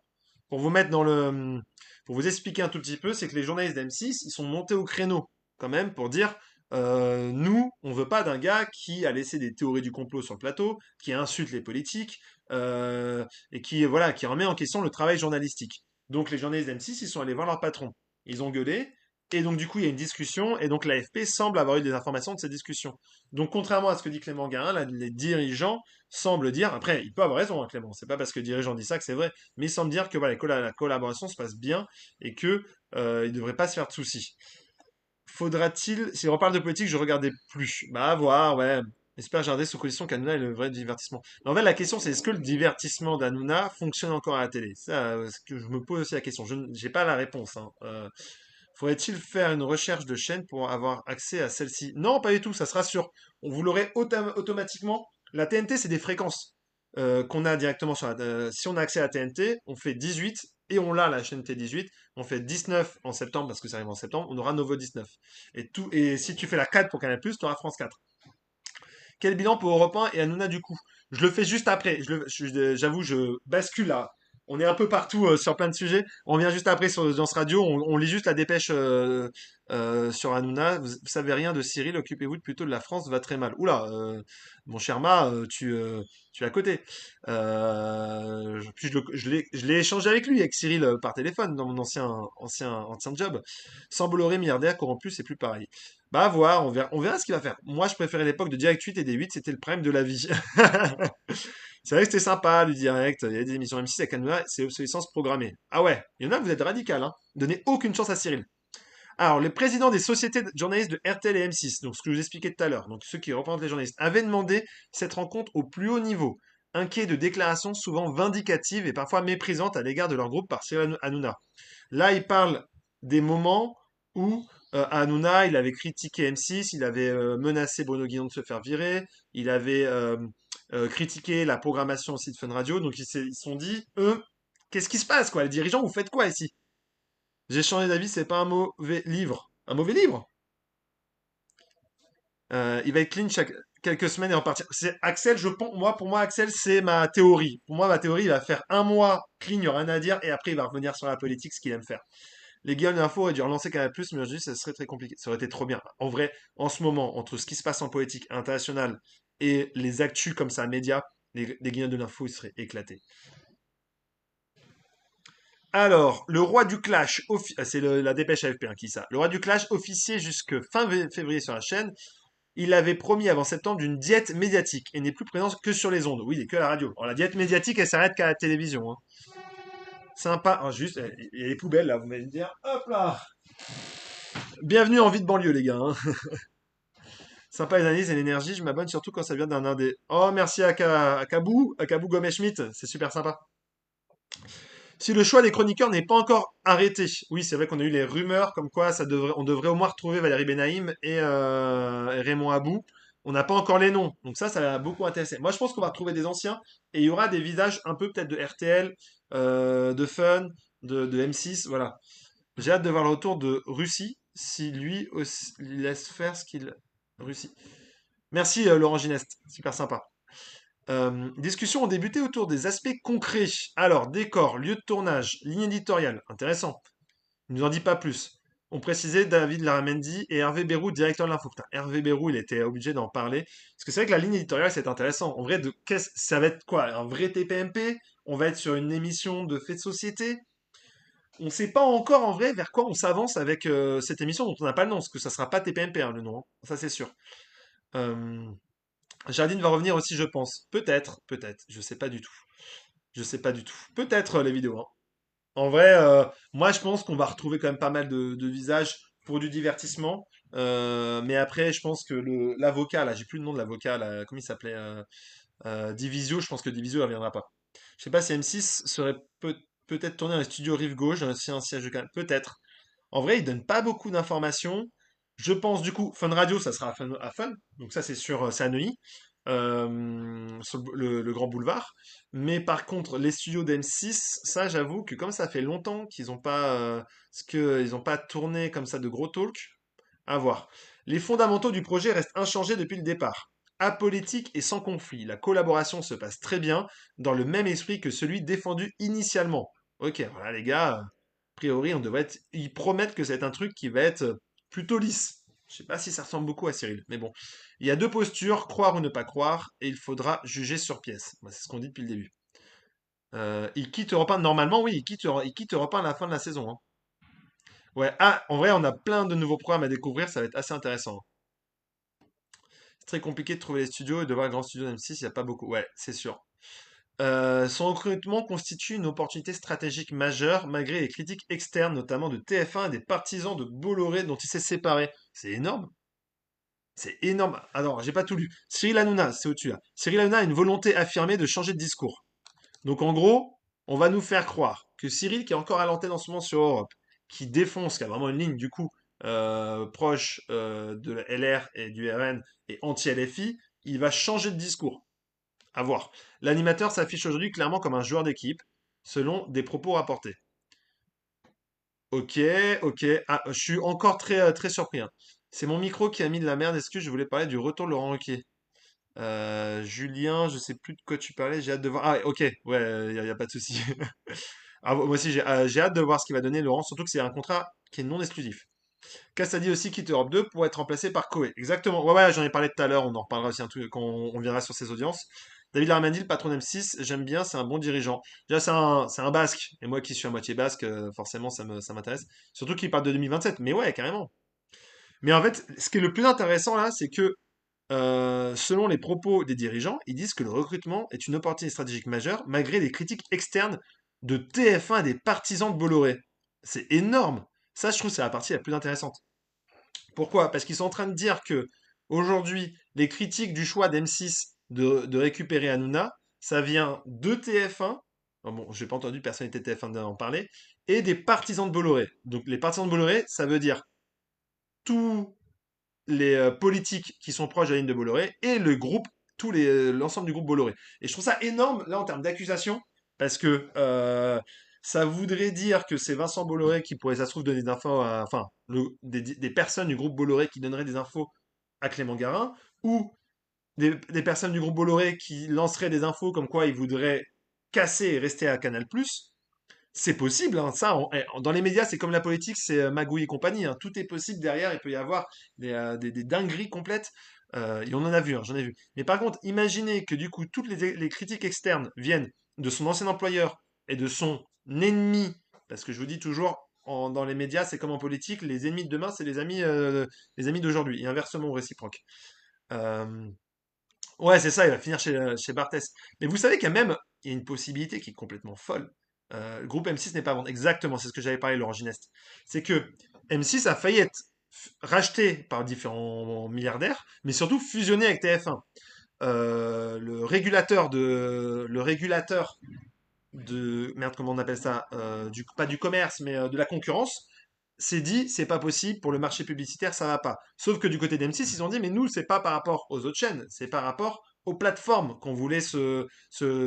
pour vous mettre dans le. Pour vous expliquer un tout petit peu, c'est que les journalistes d'M6, ils sont montés au créneau quand même pour dire nous, on veut pas d'un gars qui a laissé des théories du complot sur le plateau, qui insulte les politiques et qui remet en question le travail journalistique. Donc les journalistes d'M6, ils sont allés voir leur patron. Ils ont gueulé. Et donc du coup, il y a une discussion. Et donc l'AFP semble avoir eu des informations de cette discussion. Donc contrairement à ce que dit Clément Garin, là, les dirigeants semblent dire, après, il peut avoir raison, hein, Clément, c'est pas parce que le dirigeant dit ça que c'est vrai, mais il semble dire que voilà, la collaboration se passe bien et que il devrait pas se faire de soucis. Faudra-t-il, si on reparle de politique, je regardais plus. Bah, à voir, ouais. J'espère regarder sous condition qu'Hanouna est le vrai divertissement. Mais en fait, la question, c'est est-ce que le divertissement d'Hanouna fonctionne encore à la télé? Ça, ce que je me pose aussi la question. Je n'ai pas la réponse, hein. Faudrait-il faire une recherche de chaîne pour avoir accès à celle-ci? Non, pas du tout, ça se rassure. On vous l'aurez automatiquement. La TNT, c'est des fréquences qu'on a directement sur si on a accès à la TNT, on fait 18 et on l'a la chaîne T18. On fait 19 en septembre parce que ça arrive en septembre. On aura Novo 19. Et si tu fais la 4 pour Canal+, tu auras France 4. Quel bilan pour Europe 1 et Hanouna du coup? Je le fais juste après. J'avoue, je bascule là. On est un peu partout sur plein de sujets. On vient juste après sur l'audience radio. On lit juste la dépêche sur Hanouna. Vous savez rien de Cyril. Occupez-vous plutôt de la France. Va très mal. Oula, mon cher Ma, tu es à côté. Puis je l'ai échangé avec lui, avec Cyril, par téléphone dans mon ancien job. Sans Bolloré, milliardaire, corrompu, c'est plus pareil. Bah, à voir, on verra ce qu'il va faire. Moi, je préférais l'époque de Direct 8 et des 8, c'était le prime de la vie. C'est vrai que c'était sympa, du direct. Il y a des émissions M6 avec Hanouna, c'est obsolescence programmée. Ah ouais, il y en a, vous êtes radical, hein. Donnez aucune chance à Cyril. Alors, les présidents des sociétés de journalistes de RTL et M6, donc ce que je vous expliquais tout à l'heure, donc ceux qui représentent les journalistes, avaient demandé cette rencontre au plus haut niveau, inquiets de déclarations souvent vindicatives et parfois méprisantes à l'égard de leur groupe par Cyril Hanouna. Là, il parle des moments où Hanouna, il avait critiqué M6, il avait menacé Bruno Guillon de se faire virer, il avait critiqué la programmation aussi de Fun Radio, donc ils se sont dit, qu'est-ce qui se passe, quoi? Les dirigeants, vous faites quoi ici? J'ai changé d'avis, c'est pas un mauvais livre. Un mauvais livre? Il va être clean chaque quelques semaines et en partir. C'est Axel, je pense, moi, pour moi, Axel, c'est ma théorie. Pour moi, ma théorie, il va faire un mois clean, il n'y aura rien à dire, et après, il va revenir sur la politique, ce qu'il aime faire. Les gars, l'info aurait dû relancer Canal+, mais aujourd'hui, ça serait très compliqué. Ça aurait été trop bien. En vrai, en ce moment, entre ce qui se passe en politique internationale et les actus comme ça, médias, les guignols de l'info, ils seraient éclatés. Alors, le roi du clash, c'est la dépêche AFP hein, qui dit ça. Le roi du clash, officier jusque fin février sur la chaîne, il avait promis avant septembre d'une diète médiatique et n'est plus présent que sur les ondes. Oui, il est que à la radio. Alors, la diète médiatique, elle s'arrête qu'à la télévision. Hein. Sympa. Oh, juste, il y a les poubelles là, vous m'allez me dire. Hop là. Bienvenue en vie de banlieue, les gars. Hein. Sympa les analyses et l'énergie, je m'abonne surtout quand ça vient d'un indé. Oh, merci à Kabou Gomes-Schmidt, c'est super sympa. Si le choix des chroniqueurs n'est pas encore arrêté, oui, c'est vrai qu'on a eu les rumeurs comme quoi on devrait au moins retrouver Valérie Benaïm et Raymond Abou. On n'a pas encore les noms, donc ça va beaucoup intéresser. Moi, je pense qu'on va retrouver des anciens et il y aura des visages un peu peut-être de RTL, de Fun, de M6, voilà. J'ai hâte de voir le retour de Russie, si lui aussi il laisse faire ce qu'il... Russie. Merci Laurent Gineste, super sympa. Discussions ont débuté autour des aspects concrets. Alors, décor, lieu de tournage, ligne éditoriale, intéressant. Il nous en dit pas plus. On précisait David Laramendi et Hervé Bérou, directeur de l'info. Putain, Hervé Bérou, il était obligé d'en parler. Parce que c'est vrai que la ligne éditoriale, c'est intéressant. En vrai, ça va être quoi? Un vrai TPMP? On va être sur une émission de fait de société? On ne sait pas encore en vrai vers quoi on s'avance avec cette émission dont on n'a pas le nom, parce que ça sera pas TPMP hein, le nom, hein. Ça c'est sûr. Euh, Jardine va revenir aussi, je pense. Peut-être, peut-être. Je sais pas du tout. Je sais pas du tout. Peut-être les vidéos. Hein. En vrai, moi je pense qu'on va retrouver quand même pas mal de visages pour du divertissement. Mais après, je pense que l'avocat, là, j'ai plus le nom de l'avocat, là, comment il s'appelait Divisio, je pense que Divisio ne reviendra pas. Je sais pas si M6 serait peut-être tourné dans les studios Rive Gauche, si un siège de Canal. Peut-être. En vrai, il donne pas beaucoup d'informations. Je pense du coup, Fun Radio, ça sera à Fun. Donc ça, c'est sur c'est à Neuilly, sur le Grand Boulevard. Mais par contre, les studios d'M6, ça, j'avoue que comme ça fait longtemps qu'ils n'ont pas, ils ont pas tourné comme ça de gros talks, à voir. Les fondamentaux du projet restent inchangés depuis le départ. Apolitique et sans conflit, la collaboration se passe très bien dans le même esprit que celui défendu initialement. Ok, voilà les gars, a priori on devrait être... Ils promettent que c'est un truc qui va être plutôt lisse. Je sais pas si ça ressemble beaucoup à Cyril, mais bon. Il y a deux postures, croire ou ne pas croire, et il faudra juger sur pièce. Moi, c'est ce qu'on dit depuis le début. Il quitte Europe 1, normalement oui, il quitte Europe 1 à la fin de la saison. Hein. Ouais, ah, en vrai, on a plein de nouveaux programmes à découvrir, ça va être assez intéressant. C'est très compliqué de trouver les studios et de voir un grand studio d'M6, il n'y a pas beaucoup. Ouais, c'est sûr. Son recrutement constitue une opportunité stratégique majeure, malgré les critiques externes, notamment de TF1 et des partisans de Bolloré dont il s'est séparé. C'est énorme. C'est énorme. Alors, j'ai pas tout lu. Cyril Hanouna, c'est au-dessus là. Cyril Hanouna a une volonté affirmée de changer de discours. Donc en gros, on va nous faire croire que Cyril, qui est encore à l'antenne en ce moment sur Europe, qui défonce, qui a vraiment une ligne du coup proche de la LR et du RN et anti-LFI, il va changer de discours. À voir. L'animateur s'affiche aujourd'hui clairement comme un joueur d'équipe, selon des propos rapportés. Ok, ok. Ah, je suis encore très surpris. Hein. C'est mon micro qui a mis de la merde. Est-ce que je voulais parler du retour de Laurent Ruquier? Julien, je sais plus de quoi tu parlais. J'ai hâte de voir. Ah, ok. Ouais, y a pas de souci. Ah, moi aussi, j'ai hâte de voir ce qu'il va donner Laurent, surtout que c'est un contrat qui est non exclusif. Cassadi aussi quitte Europe 2 pour être remplacé par Koé. Exactement. Ouais, ouais, j'en ai parlé tout à l'heure. On en reparlera aussi un truc quand on viendra sur ses audiences. David Armandi, le patron M6, j'aime bien, c'est un bon dirigeant. Déjà, c'est un basque. Et moi qui suis à moitié basque, forcément, ça m'intéresse. Surtout qu'il parle de 2027. Mais ouais, carrément. Mais en fait, ce qui est le plus intéressant là, c'est que Selon les propos des dirigeants, ils disent que le recrutement est une opportunité stratégique majeure, malgré les critiques externes de TF1 et des partisans de Bolloré. C'est énorme. Ça, je trouve, c'est la partie la plus intéressante. Pourquoi? Parce qu'ils sont en train de dire que aujourd'hui, les critiques du choix d'M6 de récupérer Hanouna, ça vient de TF1. Bon, j'ai pas entendu personnalité de TF1 en parler, et des partisans de Bolloré. Donc les partisans de Bolloré, ça veut dire tous les politiques qui sont proches de la ligne de Bolloré et le groupe, l'ensemble du groupe Bolloré. Et je trouve ça énorme, là, en termes d'accusation, parce que ça voudrait dire que c'est Vincent Bolloré qui pourrait, ça se trouve, donner des infos enfin, des personnes du groupe Bolloré qui donneraient des infos à Clément Garin, ou des personnes du groupe Bolloré qui lanceraient des infos comme quoi ils voudraient casser et rester à Canal+. C'est possible, hein, ça. Dans les médias, c'est comme la politique, c'est Magouille et compagnie, hein. Tout est possible derrière. Il peut y avoir des dingueries complètes. Et on en a vu, hein, j'en ai vu. Mais par contre, imaginez que du coup, toutes les critiques externes viennent de son ancien employeur et de son ennemi. Parce que je vous dis toujours, dans les médias, c'est comme en politique, les ennemis de demain, c'est les amis d'aujourd'hui. Et inversement, ou réciproque. Euh, Ouais, c'est ça, il va finir chez Barthès. Mais vous savez qu'il y a même il y a une possibilité qui est complètement folle. Le groupe M6 n'est pas à vendre. Exactement, c'est ce que j'avais parlé, Laurent Gineste. C'est que M6 a failli être racheté par différents milliardaires, mais surtout fusionné avec TF1. Le régulateur de merde, comment on appelle ça, pas du commerce, mais de la concurrence, s'est dit c'est pas possible pour le marché publicitaire, ça va pas. Sauf que du côté d'M6, ils ont dit mais nous c'est pas par rapport aux autres chaînes, c'est par rapport aux plateformes qu'on voulait se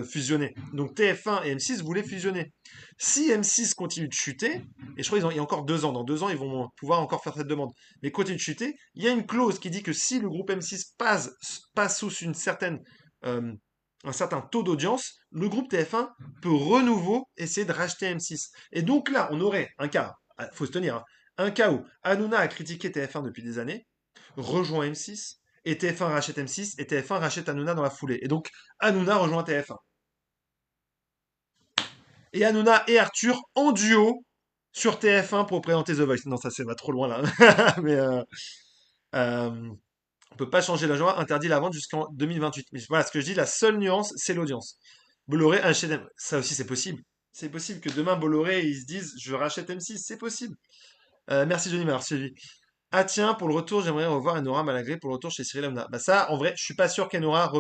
fusionner. Donc TF1 et M6 voulaient fusionner. Si M6 continue de chuter, et je crois il y a encore 2 ans, dans 2 ans ils vont pouvoir encore faire cette demande, mais continue de chuter, il y a une clause qui dit que si le groupe M6 passe sous euh, un certain taux d'audience, le groupe TF1 peut renouveau essayer de racheter M6. Et donc là, on aurait un cas, faut se tenir, hein, un cas où Hanouna a critiqué TF1 depuis des années, rejoint M6, et TF1 rachète M6, et TF1 rachète Hanouna dans la foulée. Et donc Hanouna rejoint TF1. Et Hanouna et Arthur en duo sur TF1 pour présenter The Voice. Non, ça c'est va trop loin là. Mais euh, on peut pas changer la joie, interdit la vente jusqu'en 2028. Mais voilà ce que je dis, la seule nuance, c'est l'audience. Bolloré achète ça aussi c'est possible. C'est possible que demain Bolloré ils se disent je rachète M6, c'est possible. Merci Johnny m'avoir suivi. Ah tiens, pour le retour, j'aimerais revoir Enora Malagré pour le retour chez Cyril Hanouna. Bah ça, en vrai, je suis pas sûr qu'Enora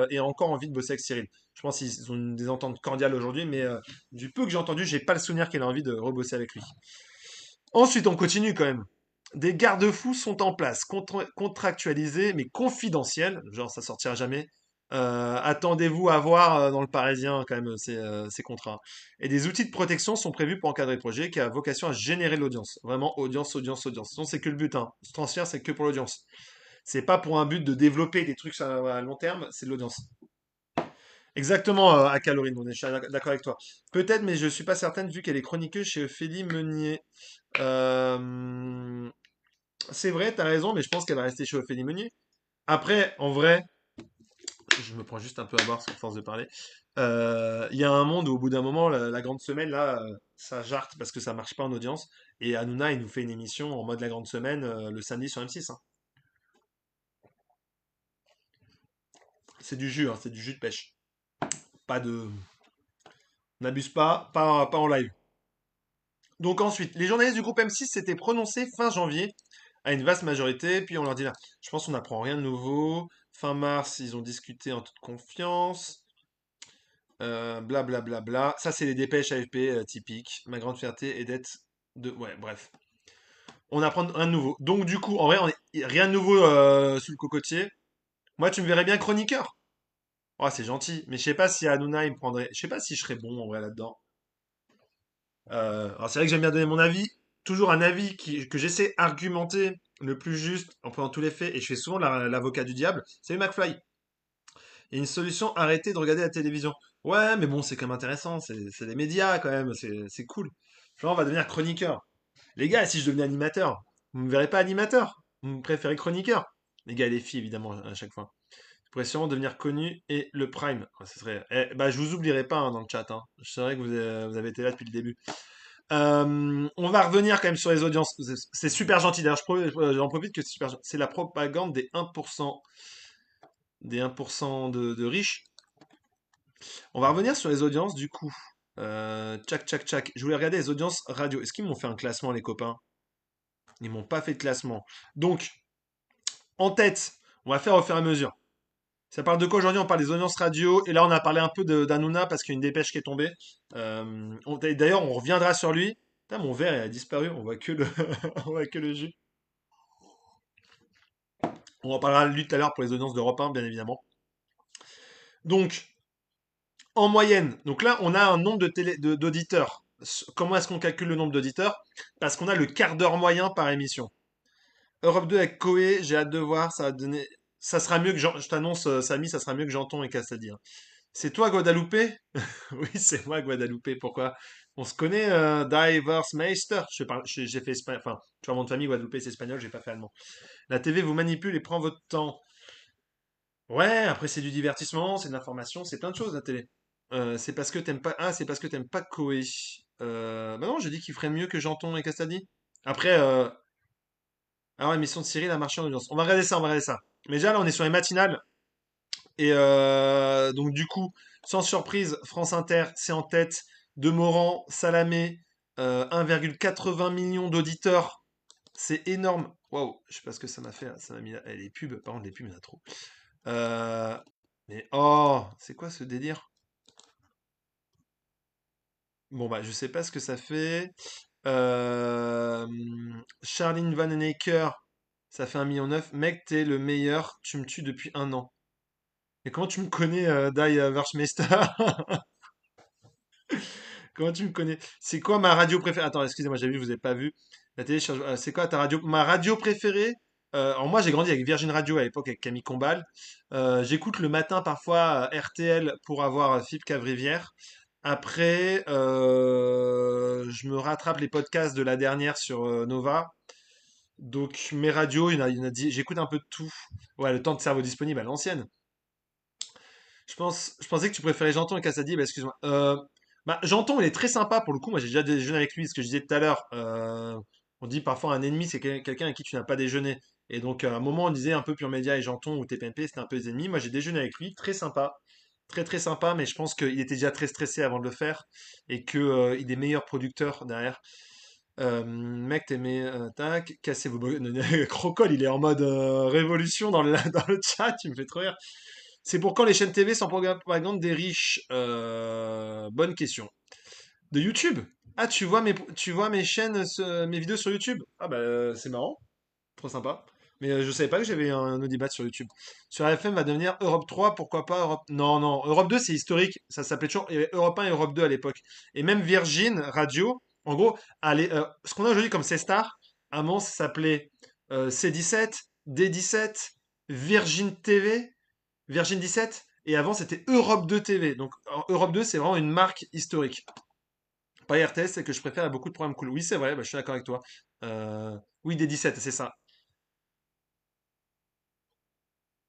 ait encore envie de bosser avec Cyril. Je pense qu'ils ont des ententes cordiales aujourd'hui, mais du peu que j'ai entendu, j'ai pas le souvenir qu'elle a envie de rebosser avec lui. Ensuite, on continue quand même. Des garde-fous sont en place, contractualisés mais confidentiels, genre ça sortira jamais. Attendez-vous à voir dans le Parisien quand même ces contrats. Et des outils de protection sont prévus pour encadrer le projet qui a vocation à générer l'audience. Vraiment audience, audience, audience. Sinon c'est que le but, hein. Ce transfert c'est que pour l'audience. C'est pas pour un but de développer des trucs à long terme, c'est de l'audience. Exactement, à Calorie, je suis d'accord avec toi. Peut-être, mais je suis pas certaine vu qu'elle est chroniqueuse chez Ophélie Meunier. Euh, c'est vrai, t'as raison, mais je pense qu'elle va rester chez Ophélie Meunier. Après, en vrai, je me prends juste un peu à boire sur force de parler. Il y a un monde où, au bout d'un moment, la grande semaine, là, ça jarte parce que ça marche pas en audience. Et Hanouna, il nous fait une émission en mode la grande semaine le samedi sur M6, hein. C'est du jus, hein, c'est du jus de pêche. Pas de. N'abuse pas en live. Donc ensuite, les journalistes du groupe M6 s'étaient prononcés fin janvier à une vaste majorité, puis on leur dit là, je pense qu'on n'apprend rien de nouveau. Fin mars, ils ont discuté en toute confiance. Bla. Ça, c'est les dépêches AFP typiques. Ma grande fierté est d'être de. Ouais, bref. On apprend rien de nouveau. Donc, du coup, en vrai, rien de nouveau sous le cocotier. Moi, tu me verrais bien chroniqueur. Oh, c'est gentil. Mais je sais pas si Hanouna, il me prendrait. Je sais pas si je serais bon en vrai là-dedans. Alors, c'est vrai que j'aime bien donner mon avis. Toujours un avis que j'essaie argumenter le plus juste en prenant tous les faits. Et je fais souvent l'avocat du diable. C'est McFly. Il y a une solution, arrêtez de regarder la télévision. Ouais, mais bon, c'est quand même intéressant, c'est les médias quand même, c'est cool. Genre, on va devenir chroniqueur. Les gars, si je devenais animateur, vous me verrez pas animateur, vous me préférez chroniqueur. Les gars et les filles, évidemment, à chaque fois. Je pourrais sûrement devenir connu et le prime. Ouais, ce serait... bah, je vous oublierai pas hein, dans le chat, hein. C'est vrai que vous avez été là depuis le début. On va revenir quand même sur les audiences. C'est super gentil. D'ailleurs, j'en profite que c'est super gentil. C'est la propagande des 1%. des 1% de riches. On va revenir sur les audiences du coup. Tchac, tchac, tchac. Je voulais regarder les audiences radio. Est-ce qu'ils m'ont fait un classement, les copains? Ils m'ont pas fait de classement. Donc, en tête, on va faire au fur et à mesure. Ça parle de quoi aujourd'hui? On parle des audiences radio. Et là, on a parlé un peu d'Hanouna parce qu'il y a une dépêche qui est tombée. D'ailleurs, on reviendra sur lui. Putain, mon verre il a disparu. On voit que le, on voit que le jus. On en parlera de lui tout à l'heure pour les audiences d'Europe 1, bien évidemment. Donc, en moyenne, donc là, on a un nombre d'auditeurs. Comment est-ce qu'on calcule le nombre d'auditeurs? Parce qu'on a le quart d'heure moyen par émission. Europe 2 avec Koé, j'ai hâte de voir. Ça va donner. Ça sera mieux que je t'annonce, Samy, ça sera mieux que Janton et Cassadi, hein. C'est toi, Guadeloupe? Oui, c'est moi, Guadeloupe. Pourquoi? On se connaît, Divers Meister. J'ai fait espagnol. Enfin, tu vois, mon nom de famille, Guadeloupe, c'est espagnol, j'ai pas fait allemand. La TV vous manipule et prend votre temps. Ouais, après, c'est du divertissement, c'est de l'information, c'est plein de choses, la télé. C'est parce que t'aimes pas. Ah, c'est parce que t'aimes pas Koé. Bah non, j'ai dit qu'il ferait mieux que Janton et Castadi. Après, alors, l'émission de Cyril a marché en audience. On va regarder ça, on va regarder ça. Mais déjà, là, on est sur les matinales. Et donc, du coup, sans surprise, France Inter, c'est en tête. De Morand, Salamé, 1,80 million d'auditeurs. C'est énorme. Waouh, je sais pas ce que ça m'a fait, là. Ça m'a mis là. Eh, les pubs, par contre, les pubs, il y en a trop. Euh, mais oh, c'est quoi ce délire? Bon, bah, je sais pas ce que ça fait. Charline Vanhoenacker, ça fait 1,9 million. Mec, t'es le meilleur, tu me tues depuis un an. Et comment tu me connais, Die Verschmeister? Comment tu me connais? C'est quoi ma radio préférée? Attends, excusez-moi, j'ai vu, vous avez pas vu. La télé, c'est quoi ta radio? Ma radio préférée? Alors moi, j'ai grandi avec Virgin Radio à l'époque avec Camille Combal. J'écoute le matin parfois RTL pour avoir Philippe Cavrivière. Après, je me rattrape les podcasts de la dernière sur Nova. Donc mes radios, j'écoute un peu de tout. Ouais, le temps de cerveau disponible à l'ancienne. Je pensais que tu préférais Janton et Cassadi, bah excuse-moi. Bah, Janton, il est très sympa pour le coup. Moi, j'ai déjà déjeuné avec lui, ce que je disais tout à l'heure. On dit parfois un ennemi, c'est quelqu'un avec qui tu n'as pas déjeuné. Et donc, à un moment, on disait un peu Pure Média et Janton ou TPMP, c'était un peu des ennemis. Moi, j'ai déjeuné avec lui, très sympa. Très très sympa, mais je pense qu'il était déjà très stressé avant de le faire et que, il est meilleur producteur derrière. Mec, t'aimais, tac, cassez vos Crocol, il est en mode révolution dans le, dans le chat, tu me fais trop rire. C'est pour quand les chaînes TV sans propagande des riches? Bonne question. De YouTube? Ah, tu vois mes chaînes, mes vidéos sur YouTube? Ah bah c'est marrant, trop sympa. Mais je savais pas que j'avais un audimat sur YouTube. Sur RFM va devenir Europe 3, pourquoi pas Europe... Non, non, Europe 2 c'est historique, ça s'appelait toujours il y avait Europe 1 et Europe 2 à l'époque. Et même Virgin Radio, en gros, allez, ce qu'on a aujourd'hui comme C-Star, avant ça s'appelait C17, D17, Virgin TV, Virgin 17, et avant c'était Europe 2 TV. Donc Europe 2 c'est vraiment une marque historique. Pas RTS, c'est que je préfère à beaucoup de programmes cool. Oui, c'est vrai, bah, je suis d'accord avec toi. Oui, des 17, c'est ça.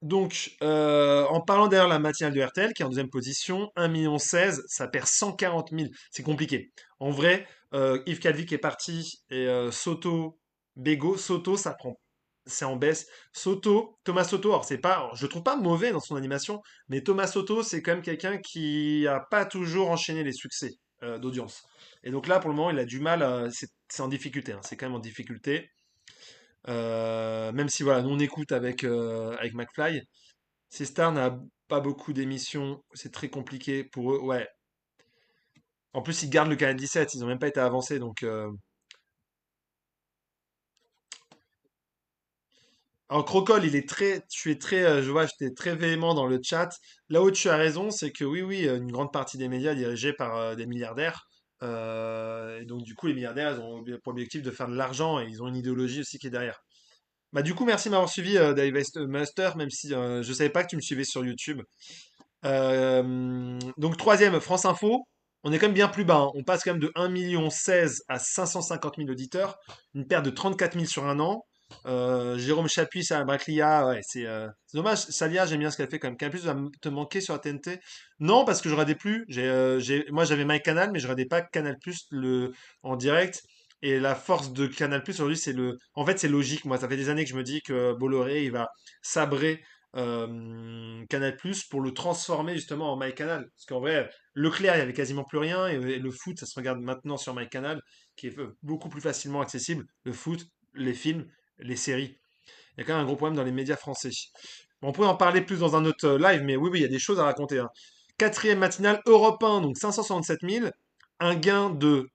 Donc, en parlant derrière la matinale de RTL, qui est en deuxième position, 1,16 million, ça perd 140 000. C'est compliqué. En vrai, Yves Calvic est parti et Soto, Bego, Soto, ça prend. C'est en baisse. Soto, Thomas Soto, alors c'est pas, alors, je le trouve pas mauvais dans son animation, mais Thomas Soto, c'est quand même quelqu'un qui a pas toujours enchaîné les succès d'audience. Et donc là, pour le moment, il a du mal, c'est en difficulté, hein, c'est quand même en difficulté. Même si voilà, nous on écoute avec McFly. Ces stars n'a pas beaucoup d'émissions, c'est très compliqué pour eux. Ouais. En plus, ils gardent le canal 17, ils ont même pas été avancés, donc. Alors Crocol, il est très, tu es très, je vois, j'étais très véhément dans le chat. Là où tu as raison, c'est que oui, oui, une grande partie des médias dirigés par des milliardaires. Et donc du coup, les milliardaires, ils ont pour objectif de faire de l'argent et ils ont une idéologie aussi qui est derrière. Bah du coup, merci de m'avoir suivi, Dave Master, même si je savais pas que tu me suivais sur YouTube. Donc troisième, France Info. On est quand même bien plus bas, hein. On passe quand même de 1,16 million à 550 000 auditeurs. Une perte de 34 000 sur un an. Jérôme Chapuis, Sarah Braclia, ouais, c'est dommage. Salia, j'aime bien ce qu'elle fait quand même. Canal Plus va te manquer sur la TNT. Non, parce que je regardais plus. Moi, j'avais MyCanal, mais je regardais pas Canal Plus en direct. Et la force de Canal Plus aujourd'hui, c'est le. En fait, c'est logique. Moi, ça fait des années que je me dis que Bolloré, il va sabrer Canal+, pour le transformer justement en MyCanal. Parce qu'en vrai, Leclerc, il y avait quasiment plus rien, et le foot, ça se regarde maintenant sur MyCanal, qui est beaucoup plus facilement accessible. Le foot, les films, les séries. Il y a quand même un gros problème dans les médias français. Bon, on pourrait en parler plus dans un autre live, mais oui, oui, il y a des choses à raconter, hein. Quatrième matinale, Europe 1, donc 567 000, un gain de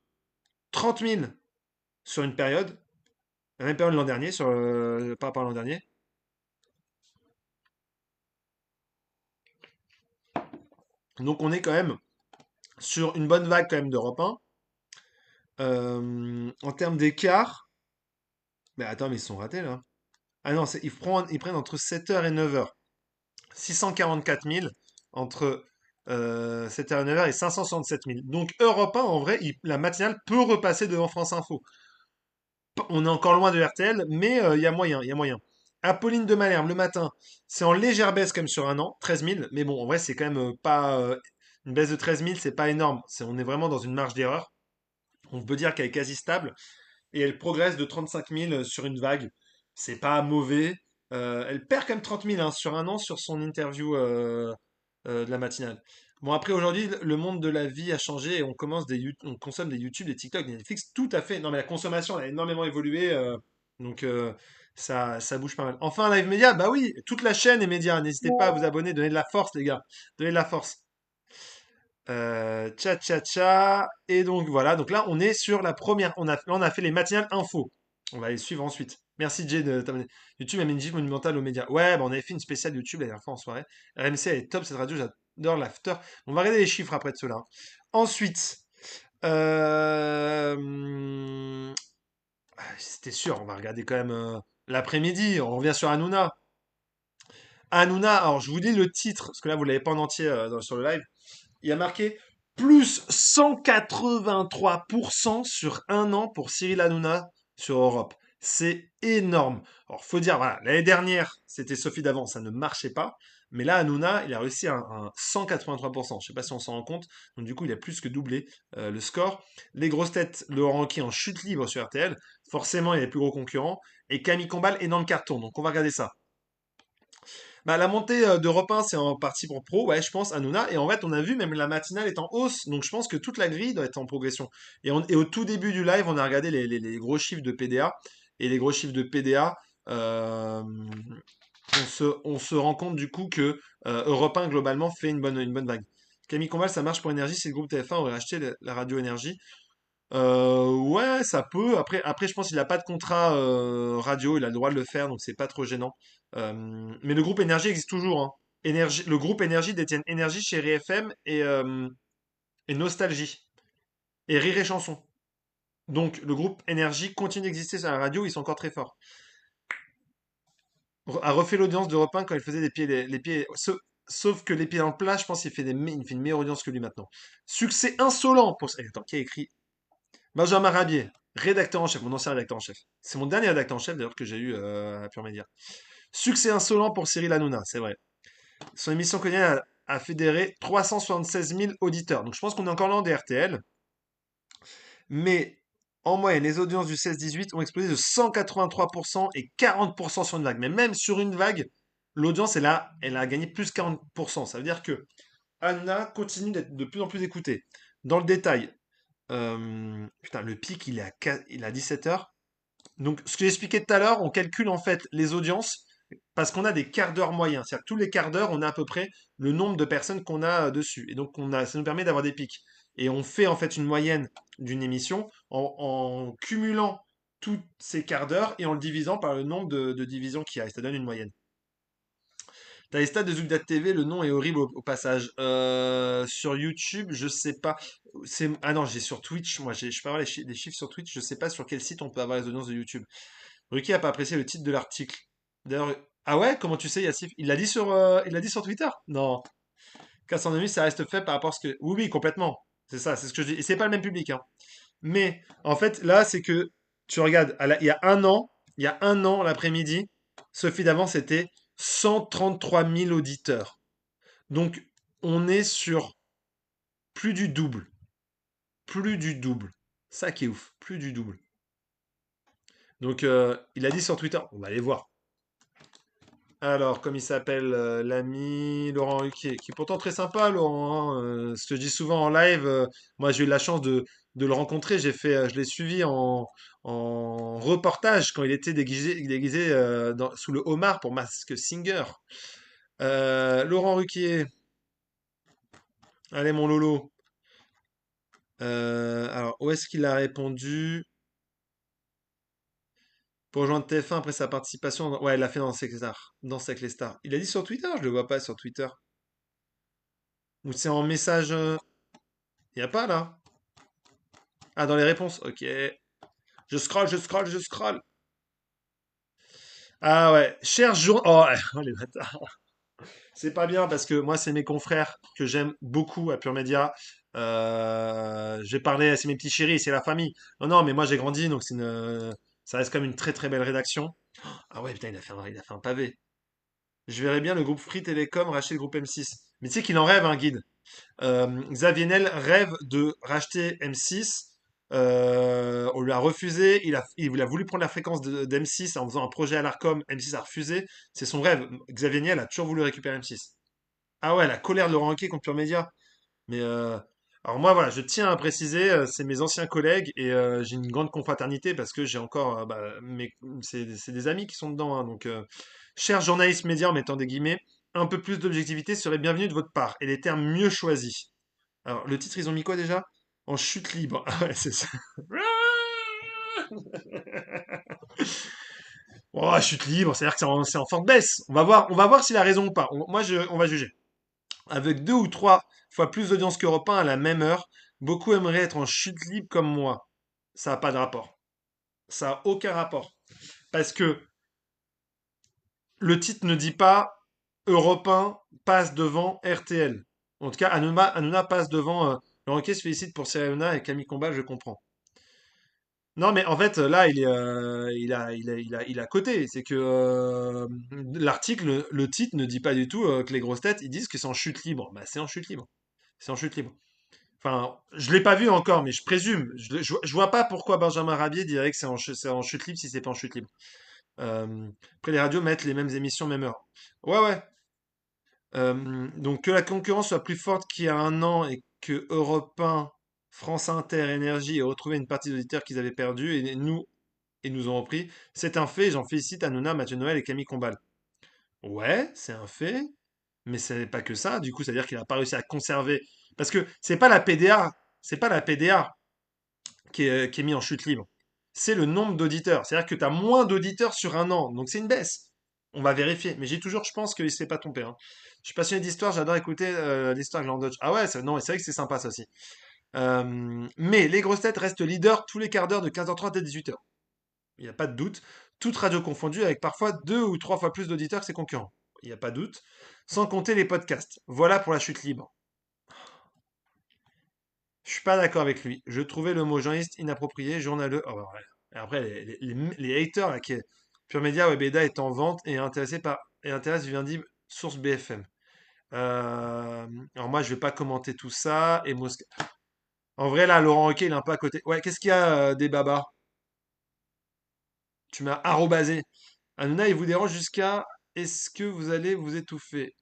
30 000 sur une période, la même période l'an dernier, par rapport à l'an dernier. Donc on est quand même sur une bonne vague quand même d'Europe 1. En termes d'écart, mais attends, mais ils sont ratés là. Ah non, ils prennent entre 7h et 9h. 644 000 entre 7h et 9h et 567 000. Donc Europe 1, en vrai, la matinale peut repasser devant France Info. On est encore loin de RTL, mais il y a moyen, il y a moyen. Apolline de Malherbe, le matin, c'est en légère baisse comme sur un an, 13 000. Mais bon, en vrai, c'est quand même pas... une baisse de 13 000, c'est pas énorme. On est vraiment dans une marge d'erreur. On peut dire qu'elle est quasi stable. Et elle progresse de 35 000 sur une vague. C'est pas mauvais. Elle perd quand même 30 000 hein, sur un an sur son interview de la matinale. Bon, après, aujourd'hui, le monde de la vie a changé et on consomme des YouTube, des TikTok, des Netflix, tout à fait. Non, mais la consommation a énormément évolué. Donc, ça bouge pas mal. Enfin, Live Média, bah oui, toute la chaîne est média. N'hésitez pas à vous abonner, donnez de la force, les gars. Donnez de la force. Tcha tcha tcha. Et donc voilà, donc là on est sur la première. Là, on a fait les matinales info. On va les suivre ensuite. Merci Jay de t'abonner. YouTube a mis une gifle monumentale aux médias. Ouais, bah, on avait fait une spéciale YouTube la dernière fois en soirée. RMC elle est top cette radio, j'adore l'after. On va regarder les chiffres après de cela. Ensuite, c'était sûr, on va regarder quand même l'après-midi. On revient sur Hanouna. Hanouna, alors je vous lis le titre, parce que là vous l'avez pas en entier sur le live. Il a marqué plus 183% sur un an pour Cyril Hanouna sur Europe. C'est énorme. Alors, faut dire, voilà, l'année dernière, c'était Sophie Davant, ça ne marchait pas. Mais là, Hanouna, il a réussi un 183%. Je ne sais pas si on s'en rend compte. Donc, du coup, il a plus que doublé le score. Les grosses têtes, Laurent Ruquier en chute libre sur RTL. Forcément, il y a les plus gros concurrents. Et Camille Combal, énorme carton. Donc, on va regarder ça. Bah, la montée d'Europe 1, c'est en partie pour pro, ouais, je pense, Hanouna. Et en fait, on a vu même la matinale est en hausse. Donc, je pense que toute la grille doit être en progression. Et au tout début du live, on a regardé les gros chiffres de PDA. Et les gros chiffres de PDA, on se rend compte du coup que Europe 1, globalement, fait une bonne vague. Camille Combal, ça marche pour Énergie si le groupe TF1 aurait acheté la radio Énergie. Ouais, ça peut. Après, je pense qu'il n'a pas de contrat radio, il a le droit de le faire, donc c'est pas trop gênant. Mais le groupe Énergie existe toujours, hein. Le groupe Énergie détient Énergie, Chérie FM et Nostalgie et Rire et Chanson. Donc le groupe Énergie continue d'exister sur la radio, ils sont encore très forts. A refait l'audience d'Europe 1 quand il faisait les pieds. Sauf que les pieds dans le plat, je pense qu'il il fait une meilleure audience que lui maintenant. Succès insolent pour. Attends, qui a écrit Benjamin Rabier, rédacteur en chef, mon ancien rédacteur en chef. C'est mon dernier rédacteur en chef d'ailleurs que j'ai eu à Pure Média. Succès insolent pour Cyril Hanouna, c'est vrai. Son émission quotidienne a fédéré 376 000 auditeurs. Donc je pense qu'on est encore loin des RTL. Mais en moyenne, les audiences du 16-18 ont explosé de 183% et 40% sur une vague. Mais même sur une vague, l'audience, elle a gagné plus 40%. Ça veut dire que Hanouna continue d'être de plus en plus écoutée. Dans le détail, putain, le pic, il est à 17h. Donc, ce que j'expliquais tout à l'heure, on calcule en fait les audiences parce qu'on a des quarts d'heure moyens. C'est-à-dire que tous les quarts d'heure, on a à peu près le nombre de personnes qu'on a dessus. Et donc, ça nous permet d'avoir des pics. Et on fait en fait une moyenne d'une émission en cumulant tous ces quarts d'heure et en le divisant par le nombre de divisions qu'il y a. Et ça donne une moyenne. T'as les stats de Zugdat TV, le nom est horrible au passage. Sur YouTube, je sais pas. Ah non, j'ai sur Twitch. Moi, je peux avoir les chiffres sur Twitch. Je sais pas sur quel site on peut avoir les audiences de YouTube. Ruki a pas apprécié le titre de l'article. D'ailleurs, ah ouais, comment tu sais, Yassif? Il l'a dit sur Twitter? Non. 400 amis, ça reste fait par rapport à ce que. Oui, oui, complètement. C'est ça, c'est ce que je dis. Et c'est pas le même public, hein. Mais en fait, là, c'est que tu regardes, il y a un an, l'après-midi, Sophie d'avant, c'était 133 000 auditeurs. Donc, on est sur plus du double. Plus du double. Ça qui est ouf. Plus du double. Donc, il a dit sur Twitter, on va aller voir. Alors, comme il s'appelle, l'ami Laurent Ruquier, qui est pourtant très sympa, Laurent, hein, ce que je dis souvent en live, moi j'ai eu la chance de le rencontrer, je l'ai suivi en reportage quand il était déguisé sous le homard pour Mask Singer. Laurent Ruquier, allez mon Lolo. Alors, où est-ce qu'il a répondu? Pour rejoindre TF1 après sa participation. Ouais, il l'a fait dans Sex Stars. Dans Sex les Stars. Il a dit sur Twitter, je le vois pas sur Twitter. Ou c'est en message. Il y a pas là. Ah, dans les réponses. Ok. Je scroll, je scroll, je scroll. Ah ouais. Cher jour. Oh, oh, les bâtards. C'est pas bien parce que moi, c'est mes confrères que j'aime beaucoup à Pure Média. J'ai parlé, c'est mes petits chéris, c'est la famille. Non, non, mais moi j'ai grandi, donc ça reste comme une très très belle rédaction. Ah ouais, putain, il a fait un pavé. Je verrais bien le groupe Free Télécom racheter le groupe M6. Mais tu sais qu'il en rêve, un guide. Xavier Niel rêve de racheter M6. On lui a refusé. Il a voulu prendre la fréquence d'M6 en faisant un projet à l'Arcom. M6 a refusé. C'est son rêve. Xavier Niel a toujours voulu récupérer M6. Ah ouais, la colère de Laurent Ruquier contre Pure Média. Mais alors moi, voilà, je tiens à préciser, c'est mes anciens collègues et j'ai une grande confraternité parce que j'ai encore, c'est des amis qui sont dedans, hein. Donc, chers journalistes médias, en mettant des guillemets, un peu plus d'objectivité serait bienvenu de votre part et les termes mieux choisis. Alors, le titre, ils ont mis quoi déjà? En chute libre. Ah ouais, c'est ça. Oh, chute libre, c'est-à-dire que c'est en forte baisse. On va voir s'il a raison ou pas. On va juger. Avec 2 ou 3 fois plus d'audience qu'Europe 1 à la même heure, beaucoup aimeraient être en chute libre comme moi. Ça n'a pas de rapport. Ça n'a aucun rapport. Parce que le titre ne dit pas Europe 1 passe devant RTL. En tout cas, Hanouna passe devant. Le Roquet se félicite pour Serena et Camille Combal, je comprends. Non, mais en fait, là, il a coté. C'est que l'article, le titre ne dit pas du tout que les grosses têtes, ils disent que c'est en chute libre. Bah, c'est en chute libre. C'est en chute libre. Enfin, je l'ai pas vu encore, mais je présume. Je vois pas pourquoi Benjamin Rabier dirait que c'est en chute libre si c'est pas en chute libre. Après, les radios mettent les mêmes émissions, même heure. Ouais, ouais. Donc, que la concurrence soit plus forte qu'il y a un an et que Europe 1, France Inter, Énergie aient retrouvé une partie d'auditeurs qu'ils avaient perdus et nous ont repris, c'est un fait. J'en félicite Hanouna, Mathieu Noël et Camille Combal. Ouais, c'est un fait. Mais c'est pas que ça. Du coup, c'est-à-dire qu'il a pas réussi à conserver. Parce que c'est pas la PDA qui est mis en chute libre. C'est le nombre d'auditeurs. C'est-à-dire que tu as moins d'auditeurs sur un an. Donc c'est une baisse. On va vérifier. Mais j'ai toujours, je pense qu'il ne s'est pas trompé, hein. Je suis passionné d'histoire, j'adore écouter l'histoire de Dodge. Ah ouais, non, c'est vrai que c'est sympa ça aussi. Mais les grosses têtes restent leaders tous les quarts d'heure de 15h30 à 18h. Il n'y a pas de doute. Toute radio confondue, avec parfois 2 ou 3 fois plus d'auditeurs que ses concurrents. Il n'y a pas de doute. Sans compter les podcasts. Voilà pour la chute libre. Je suis pas d'accord avec lui. Je trouvais le mot journaliste inapproprié, journaleux. Oh, bah, ouais. Et après, les haters, là, Pure Média, Webeda est en vente et intéresse Vivendi, source BFM. Alors moi, je vais pas commenter tout ça. En vrai, là, Laurent Ruquier, il est un peu à côté. Ouais, qu'est-ce qu'il y a des babas? Tu m'as arrobasé. Hanouna, il vous dérange jusqu'à est-ce que vous allez vous étouffer?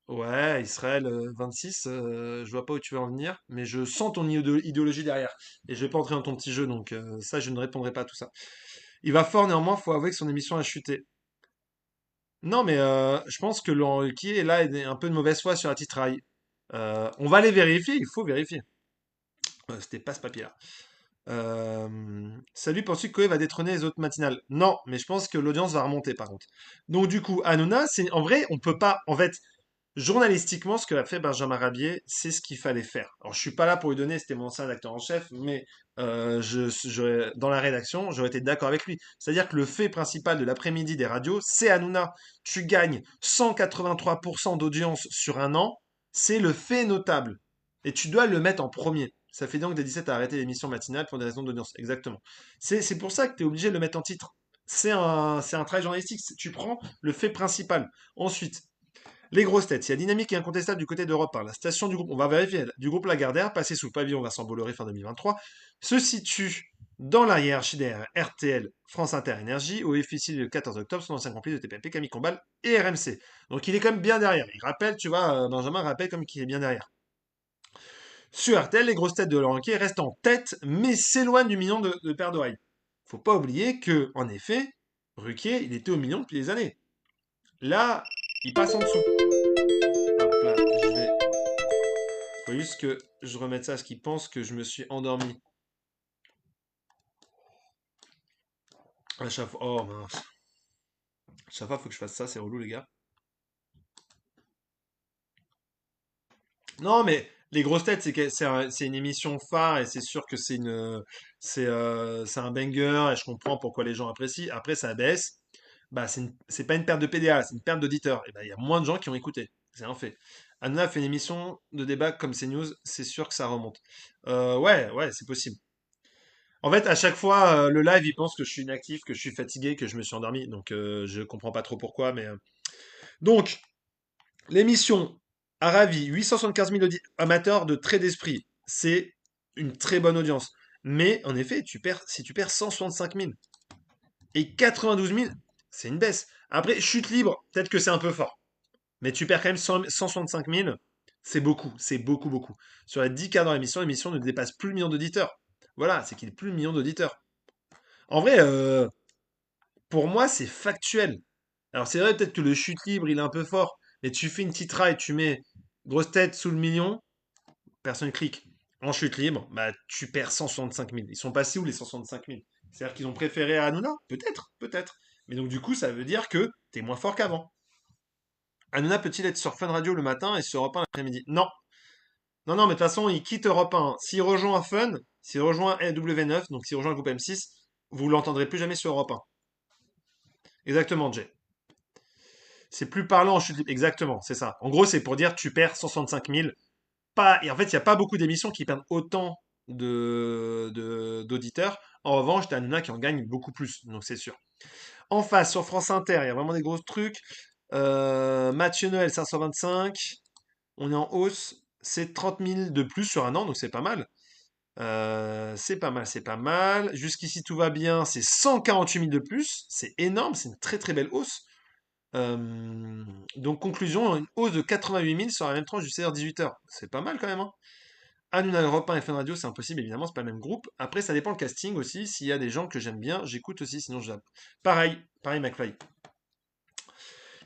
Ouais, Israël 26, je vois pas où tu veux en venir, mais je sens ton idéologie derrière. Et je vais pas entrer dans ton petit jeu, donc ça, je ne répondrai pas à tout ça. Il va fort néanmoins, faut avouer que son émission a chuté. Non, mais je pense que Laurent Ruquier, là, est un peu de mauvaise foi sur la titraille. On va aller vérifier, il faut vérifier. C'était pas ce papier-là. Salut, penses-tu que Koé va détrôner les autres matinales? Non, mais je pense que l'audience va remonter par contre. Donc du coup, Hanouna, c'est en vrai, on peut pas. En fait, journalistiquement, ce que a fait Benjamin Rabier, c'est ce qu'il fallait faire. Alors, je suis pas là pour lui donner, c'était mon ancien acteur en chef, mais dans la rédaction, j'aurais été d'accord avec lui. C'est-à-dire que le fait principal de l'après-midi des radios, c'est Hanouna. Tu gagnes 183% d'audience sur un an, c'est le fait notable. Et tu dois le mettre en premier. Ça fait donc des 17 à arrêter l'émission matinale pour des raisons d'audience. Exactement. C'est pour ça que tu es obligé de le mettre en titre. C'est un travail journalistique. Tu prends le fait principal. Ensuite, les grosses têtes. Il y a dynamique et incontestable du côté d'Europe 1. La station du groupe, on va vérifier, du groupe Lagardère, passée sous le pavillon Vincent Bolloré fin 2023, se situe Dans la hiérarchie des RTL, France Inter Énergie, au FIC le 14 octobre, son ancien complice de TPMP, Camille Combal et RMC. Donc il est quand même bien derrière. Il rappelle, tu vois, Benjamin rappelle comme qu'il est bien derrière. Sur RTL, les grosses têtes de Laurent Ruquier restent en tête, mais s'éloignent du million de paires d'oreilles. Faut pas oublier que, en effet, Ruquier, il était au million depuis des années. Là, il passe en dessous. Hop là, je vais. Faut juste que je remette ça à ce qu'il pense que je me suis endormi. À chaque fois. Oh mince. À chaque fois, faut que je fasse ça, c'est relou, les gars. Non, mais les grosses têtes, c'est une émission phare et c'est sûr que c'est un banger et je comprends pourquoi les gens apprécient. Après, ça baisse. Bah, c'est pas une perte de PDA, c'est une perte d'auditeurs. Et bah, il y a moins de gens qui ont écouté. C'est un fait. Hanouna fait une émission de débat comme CNews, c'est sûr que ça remonte. Ouais, ouais, c'est possible. En fait, à chaque fois, le live, il pense que je suis inactif, que je suis fatigué, que je me suis endormi. Donc, je comprends pas trop pourquoi, mais. Donc, l'émission a ravi 875 000 amateurs de trait d'esprit. C'est une très bonne audience. Mais, en effet, si tu perds 165 000 et 92 000, c'est une baisse. Après, chute libre, peut-être que c'est un peu fort. Mais tu perds quand même 165 000, c'est beaucoup, c'est beaucoup, beaucoup. Sur les 10 quarts dans l'émission ne dépasse plus le million d'auditeurs. Voilà, c'est qu'il est plus le million d'auditeurs. En vrai, pour moi, c'est factuel. Alors c'est vrai peut-être que le chute libre, il est un peu fort, mais tu fais une petite raille, tu mets grosse tête sous le million, personne clique. En chute libre, bah tu perds 165 000. Ils sont passés où les 165 000? C'est-à-dire qu'ils ont préféré à Hanouna? Peut-être, peut-être. Mais donc du coup, ça veut dire que t'es moins fort qu'avant. Hanouna peut-il être sur Fun Radio le matin et sur Europe 1 l'après-midi? Non. Non, non, mais de toute façon, il quitte Europe 1. S'il rejoint Fun, s'il rejoint W9, donc s'il rejoint le groupe M6, vous l'entendrez plus jamais sur Europe 1. Exactement, Jay. C'est plus parlant en chute libre. Exactement, c'est ça. En gros, c'est pour dire tu perds 165 000. Pas... Et en fait, il n'y a pas beaucoup d'émissions qui perdent autant d'auditeurs. En revanche, t'as Hanouna qui en gagne beaucoup plus, donc c'est sûr. En face, sur France Inter, il y a vraiment des gros trucs. Mathieu Noël, 525. On est en hausse. C'est 30 000 de plus sur un an, donc c'est pas mal. C'est pas mal, c'est pas mal. Jusqu'ici, tout va bien. C'est 148 000 de plus. C'est énorme, c'est une très très belle hausse. Euh, donc, conclusion, une hausse de 88 000 sur la même tranche du 16h-18h. C'est pas mal quand même, hein. Hanouna Europe 1 et Fun Radio, c'est impossible, évidemment, c'est pas le même groupe. Après, ça dépend le casting aussi. S'il y a des gens que j'aime bien, j'écoute aussi, sinon je zappe. Pareil, pareil, McFly.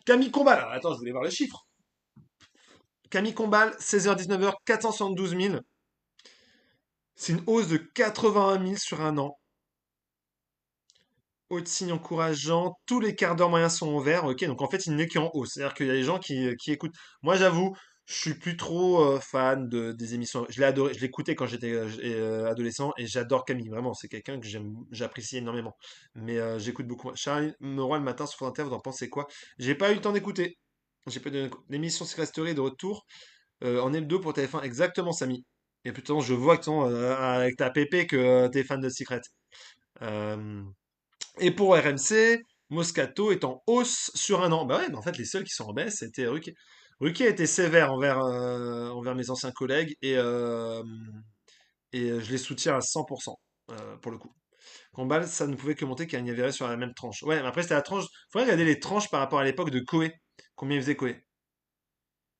Camille Combal, alors, attends, je voulais voir les chiffres. Camille Combal, 16h-19h, 472 000. C'est une hausse de 81 000 sur un an. Haut de signe encourageant, tous les quarts d'heure moyens sont ouverts. Ok, donc en fait, il n'est qu'en hausse. C'est-à-dire qu'il y a des gens qui écoutent. Moi, j'avoue, je suis plus trop fan des émissions. Je l'ai adoré, je l'écoutais quand j'étais adolescent et j'adore Camille. Vraiment, c'est quelqu'un que j'apprécie énormément. Mais j'écoute beaucoup. Charlie Meroy le matin sur France Inter, vous en pensez quoi? J'ai pas eu le temps d'écouter. J'ai pas eu l'émission Séquestrée de retour en hebdo pour TF1. Exactement, Samy. Et putain, je vois que avec ta pépé que t'es fan de Secret. Euh, et pour RMC, Moscato est en hausse sur un an. Bah ouais, mais en fait, les seuls qui sont en baisse, c'était Ruquier. Ruquier était sévère envers mes anciens collègues et je les soutiens à 100% pour le coup. Combal, ça ne pouvait que monter car il y avait sur la même tranche. Ouais, mais après, c'était la tranche. Faudrait regarder les tranches par rapport à l'époque de Koé. Combien il faisait Koé?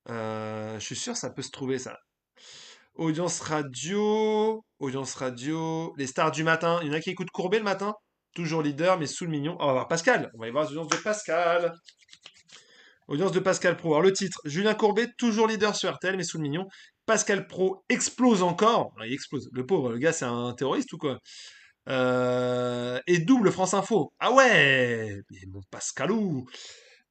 Je suis sûr, ça peut se trouver, ça. Audience radio, les stars du matin. Il y en a qui écoutent Courbet le matin, toujours leader, mais sous le million. Oh, on va voir Pascal. On va y voir les audiences de Pascal. Audience de Pascal Pro. Alors le titre, Julien Courbet, toujours leader sur RTL, mais sous le million. Pascal Pro explose encore. Ah, il explose. Le pauvre, le gars, c'est un terroriste ou quoi? Et double France Info. Ah ouais, mais mon Pascalou.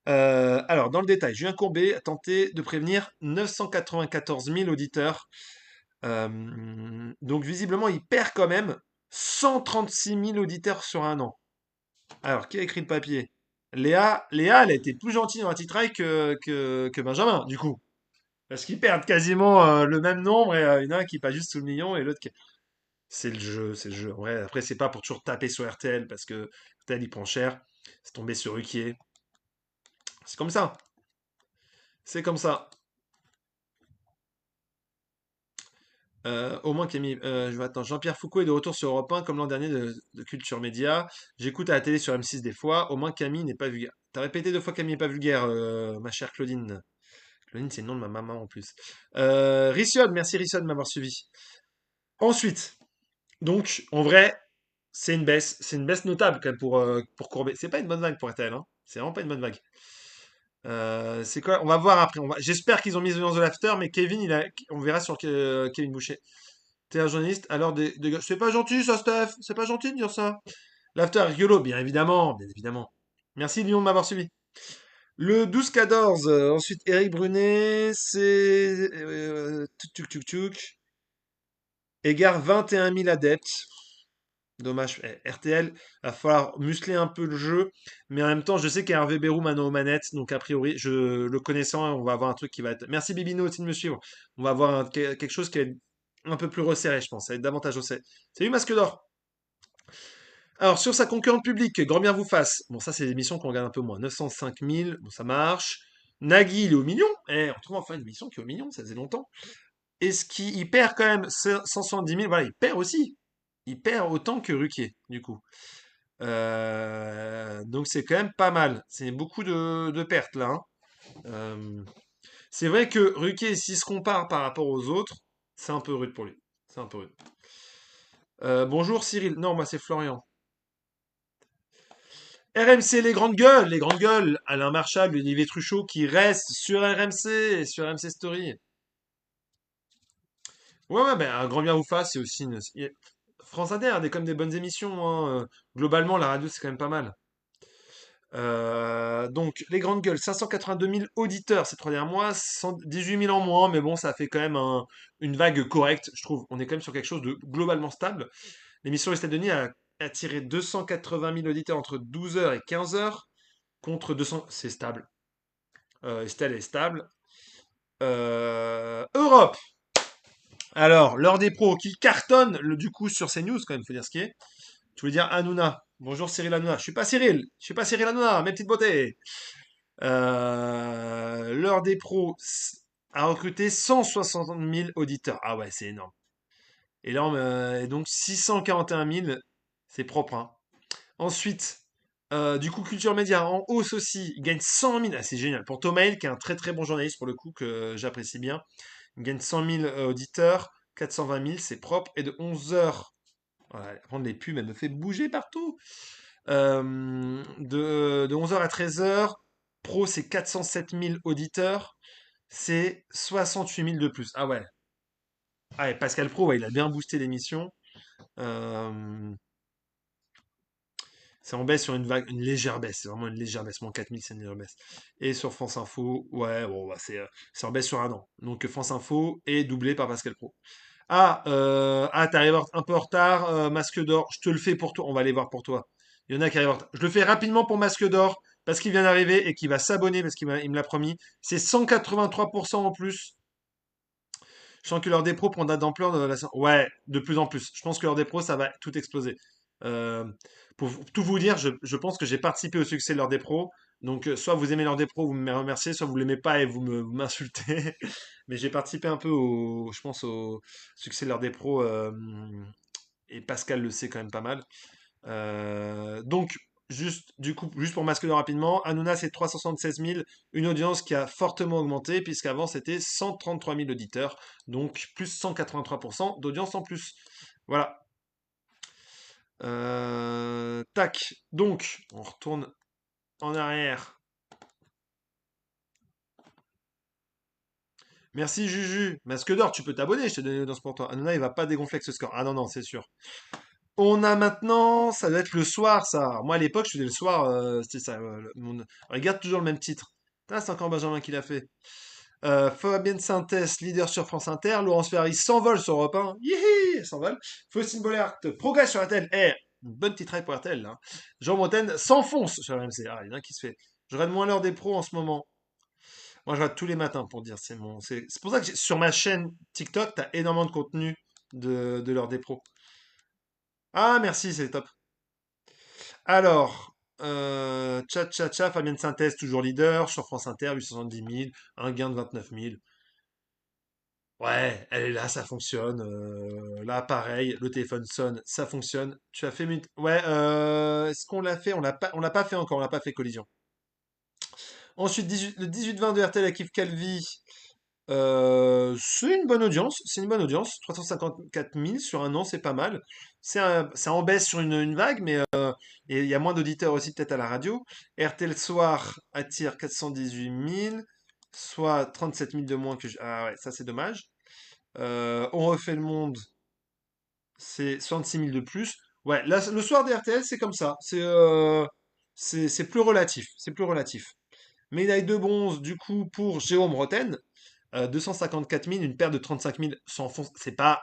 Alors, dans le détail, Julien Courbet a tenté de prévenir 994 000 auditeurs. Donc visiblement, il perd quand même 136 000 auditeurs sur un an. Alors, qui a écrit le papier? Léa, elle a été plus gentille dans la titraille que Benjamin, du coup. Parce qu'ils perdent quasiment le même nombre et il y en a un qui passe juste sous le million et l'autre qui... C'est le jeu, c'est le jeu. Ouais, après, c'est pas pour toujours taper sur RTL parce que RTL, il prend cher. C'est tombé sur Ruquier. C'est comme ça. C'est comme ça. Au moins Camille, je vais attends, Jean-Pierre Foucault est de retour sur Europe 1 comme l'an dernier de Culture Média. J'écoute à la télé sur M6 des fois. Au moins Camille n'est pas vulgaire. T'as répété 2 fois Camille n'est pas vulgaire, ma chère Claudine. Claudine, c'est le nom de ma maman en plus. Rissod, merci Rissod de m'avoir suivi. Ensuite, donc, en vrai, c'est une baisse. C'est une baisse notable quand même pour Courbet. C'est pas une bonne vague pour RTL, hein. C'est vraiment pas une bonne vague. C'est quoi? On va voir après. J'espère qu'ils ont mis l'audience de l'after, mais Kevin, on verra sur Kevin Boucher. T'es un journaliste, alors des gars. C'est pas gentil ça, Steph. C'est pas gentil de dire ça. L'after est rigolo, bien évidemment. Bien évidemment. Merci Lyon de m'avoir suivi. Le 12-14, ensuite Eric Brunet, c'est. Tuk tuk tuk tuk. Égare 21 000 adeptes. Dommage. RTL, va falloir muscler un peu le jeu. Mais en même temps, je sais qu'il y a Hervé Bérou maintenant aux manettes. Donc, a priori, le connaissant, on va avoir un truc qui va être. Merci Bibino aussi de me suivre. On va avoir quelque chose qui va être un peu plus resserré, je pense. Ça va être davantage resserré. Salut Masque d'Or. Alors, sur sa concurrente publique, grand bien vous fasse. Bon, ça, c'est des émissions qu'on regarde un peu moins. 905 000, bon, ça marche. Nagui, il est au million. On trouve enfin une émission qui est au million, ça faisait longtemps. Est-ce qu'il perd quand même 170 000? Voilà, il perd aussi. Il perd autant que Ruquier, du coup. Donc c'est quand même pas mal. C'est beaucoup de pertes là, hein. Euh, c'est vrai que Ruquier, s'il se compare par rapport aux autres, c'est un peu rude pour lui. C'est un peu rude. Bonjour Cyril. Non, moi c'est Florian. RMC, les grandes gueules, les grandes gueules. Alain Marchal, Olivier Truchot qui restent sur RMC, sur RMC Story. Ouais, ouais, ben un grand bien vous fasse, c'est aussi France Inter a comme des bonnes émissions, hein. Globalement, la radio, c'est quand même pas mal. Donc, les grandes gueules, 582 000 auditeurs ces 3 derniers mois, 18 000 en moins, mais bon, ça fait quand même une vague correcte, je trouve. On est quand même sur quelque chose de globalement stable. L'émission Les Denis a attiré 280 000 auditeurs entre 12 h et 15 h contre 200. C'est stable. Estelle est stable. Europe. Alors, l'heure des pros qui cartonne du coup sur CNews, quand même, faut dire ce qui est. Tu veux dire Hanouna. Bonjour Cyril Hanouna. Je suis pas Cyril. Je suis pas Cyril Hanouna, mes petites beautés. L'heure des pros a recruté 160 000 auditeurs. Ah ouais, c'est énorme. Et là, et donc 641 000, c'est propre, hein. Ensuite, du coup, Culture Média en hausse aussi. Il gagne 100 000. Ah, c'est génial. Pour Thomas qui est un très très bon journaliste pour le coup, que j'apprécie bien. Il gagne 100 000 auditeurs. 420 000, c'est propre. Et de 11 heures. Voilà, prendre les pubs, elle me fait bouger partout. De 11 heures à 13 heures, Pro, c'est 407 000 auditeurs. C'est 68 000 de plus. Ah ouais. Ah ouais, Pascal Pro, ouais, il a bien boosté l'émission. Euh, c'est en baisse sur une vague, une légère baisse. C'est vraiment une légère baisse. Moins 4 000, c'est une légère baisse. Et sur France Info, ouais, bon, bah, c'est en baisse sur un an. Donc France Info est doublé par Pascal Pro. T'arrives un peu en retard, Masque d'Or, je te le fais pour toi. On va aller voir pour toi. Il y en a qui arrivent en retard. Je le fais rapidement pour Masque d'Or, parce qu'il vient d'arriver et qu'il va s'abonner, parce il me l'a promis. C'est 183% en plus. Je sens que l'heure des pros prendra d'ampleur de la. Ouais, de plus en plus. Je pense que l'heure des pros, ça va tout exploser. Euh, pour tout vous dire, je pense que j'ai participé au succès de l'heure des pros. Donc, soit vous aimez l'heure des pros, vous me remerciez, soit vous l'aimez pas et vous m'insultez. Mais j'ai participé un peu je pense, au succès de l'heure des pros. Et Pascal le sait quand même pas mal. Donc, juste pour masquer rapidement, Hanouna c'est 376 000, une audience qui a fortement augmenté, puisqu'avant c'était 133 000 auditeurs, donc plus 183% d'audience en plus. Voilà. Tac. Donc, on retourne en arrière. Merci Juju. Masque d'or, tu peux t'abonner, je te donne l'audience pour toi. Hanouna, il va pas dégonfler avec ce score. Ah non, non, c'est sûr. On a maintenant, ça doit être le soir, ça. Moi, à l'époque, je faisais le soir, c'était ça. Regarde toujours le même titre. Ah, c'est encore Benjamin qui l'a fait. Fabienne Synthèse, leader sur France Inter. Laurence Ferrari s'envole sur Europe 1. Yihi, elle s'envole. Faustine Bollard progresse sur RTL. Une bonne petite pour RTL, là. Jean Montaigne s'enfonce sur RMC. Ah, il y en a un qui se fait. Je regarde moins l'heure des pros en ce moment. Moi, je regarde tous les matins pour dire. C'est pour ça que sur ma chaîne TikTok, t'as énormément de contenu de l'heure des pros. Ah, merci, c'est top. Alors, tcha, Fabienne Synthèse, toujours leader, sur France Inter, 870 000, un gain de 29 000. Ouais, elle est là, ça fonctionne. Là, pareil, le téléphone sonne, ça fonctionne. Tu as fait... Ouais, est-ce qu'on l'a fait? On l'a pas fait encore, on l'a pas fait collision. Ensuite, le 18-20 de RTL à Kif Calvi. C'est une bonne audience, c'est une bonne audience. 354 000 sur un an, c'est pas mal. C'est en baisse sur une vague, mais et il y a moins d'auditeurs aussi peut-être à la radio. RTL Soir attire 418 000, soit 37 000 de moins que... Ah ouais, ça c'est dommage. On refait le monde, c'est 66 000 de plus. Ouais, le soir des RTL, c'est comme ça. C'est plus relatif. C'est plus relatif. Médaille de bronze, du coup, pour Jérôme Roten. 254 000, une paire de 35 000 s'enfonce. C'est pas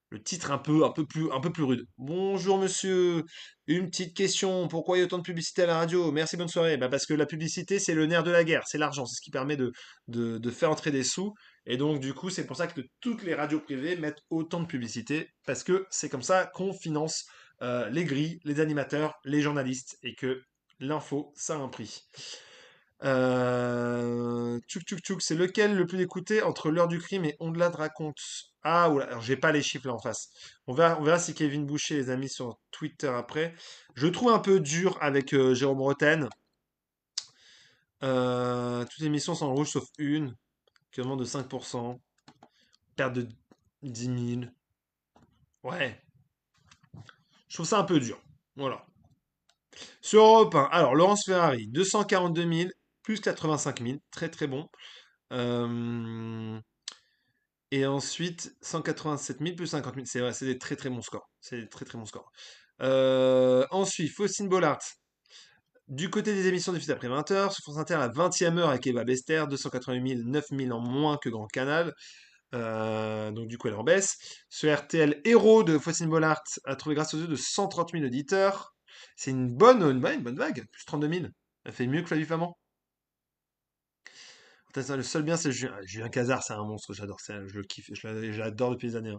le titre un peu plus rude. Bonjour monsieur, une petite question. Pourquoi il y a autant de publicité à la radio? Merci, bonne soirée. Bah parce que la publicité, c'est le nerf de la guerre, c'est l'argent, c'est ce qui permet de faire entrer des sous. Et donc, du coup, c'est pour ça que toutes les radios privées mettent autant de publicité, parce que c'est comme ça qu'on finance les grilles, les animateurs, les journalistes, et que l'info, ça a un prix. Tchouk tchouk tchouk, c'est lequel le plus écouté entre l'heure du crime et On-delà de raconte? Ah, oula, alors j'ai pas les chiffres là en face. On verra si Kevin Boucher les a mis sur Twitter après. Je le trouve un peu dur avec Jérôme Roten. Toutes les missions sont en rouge sauf une, qui augmente de 5%. Perte de 10 000. Ouais, je trouve ça un peu dur. Voilà. Sur Europe 1, alors Laurence Ferrari, 242 000, plus 85 000. Très très bon. Euh, Et ensuite, 187 000 plus 50 000. C'est vrai, c'est des très très bons scores. C'est des très très bons scores. Ensuite, Faustine Bollard. Du côté des émissions diffusées après 20 heures, sur France Inter, la 20e heure avec Eva Bester, 280 000, 9 000 en moins que Grand Canal. Donc du coup, elle est en baisse. Ce RTL Héros de Faustine Bollard a trouvé grâce aux yeux de 130 000 auditeurs. C'est une bonne vague, plus 32 000. Elle fait mieux que Flavie Flamand. Putain, ça, le seul bien, c'est Julien Cazard, c'est un monstre, j'adore, je le kiffe, je l'adore depuis des années,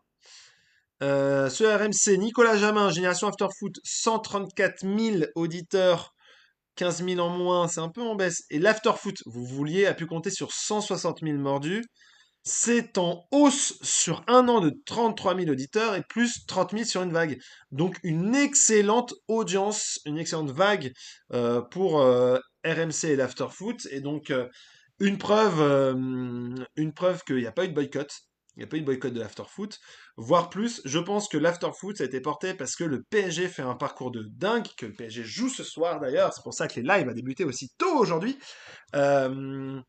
hein. Sur RMC, Nicolas Jamin, Génération After Foot, 134 000 auditeurs, 15 000 en moins, c'est un peu en baisse. Et l'After Foot, vous vouliez, a pu compter sur 160 000 mordus. C'est en hausse sur un an de 33 000 auditeurs et plus 30 000 sur une vague. Donc une excellente audience, une excellente vague pour RMC et l'After Foot. Et donc une preuve qu'il n'y a pas eu de boycott. Il n'y a pas eu de boycott de l'afterfoot. Voire plus, je pense que l'afterfoot, ça a été porté parce que le PSG fait un parcours de dingue, que le PSG joue ce soir d'ailleurs. C'est pour ça que les lives a débuté aussi tôt aujourd'hui. Euh,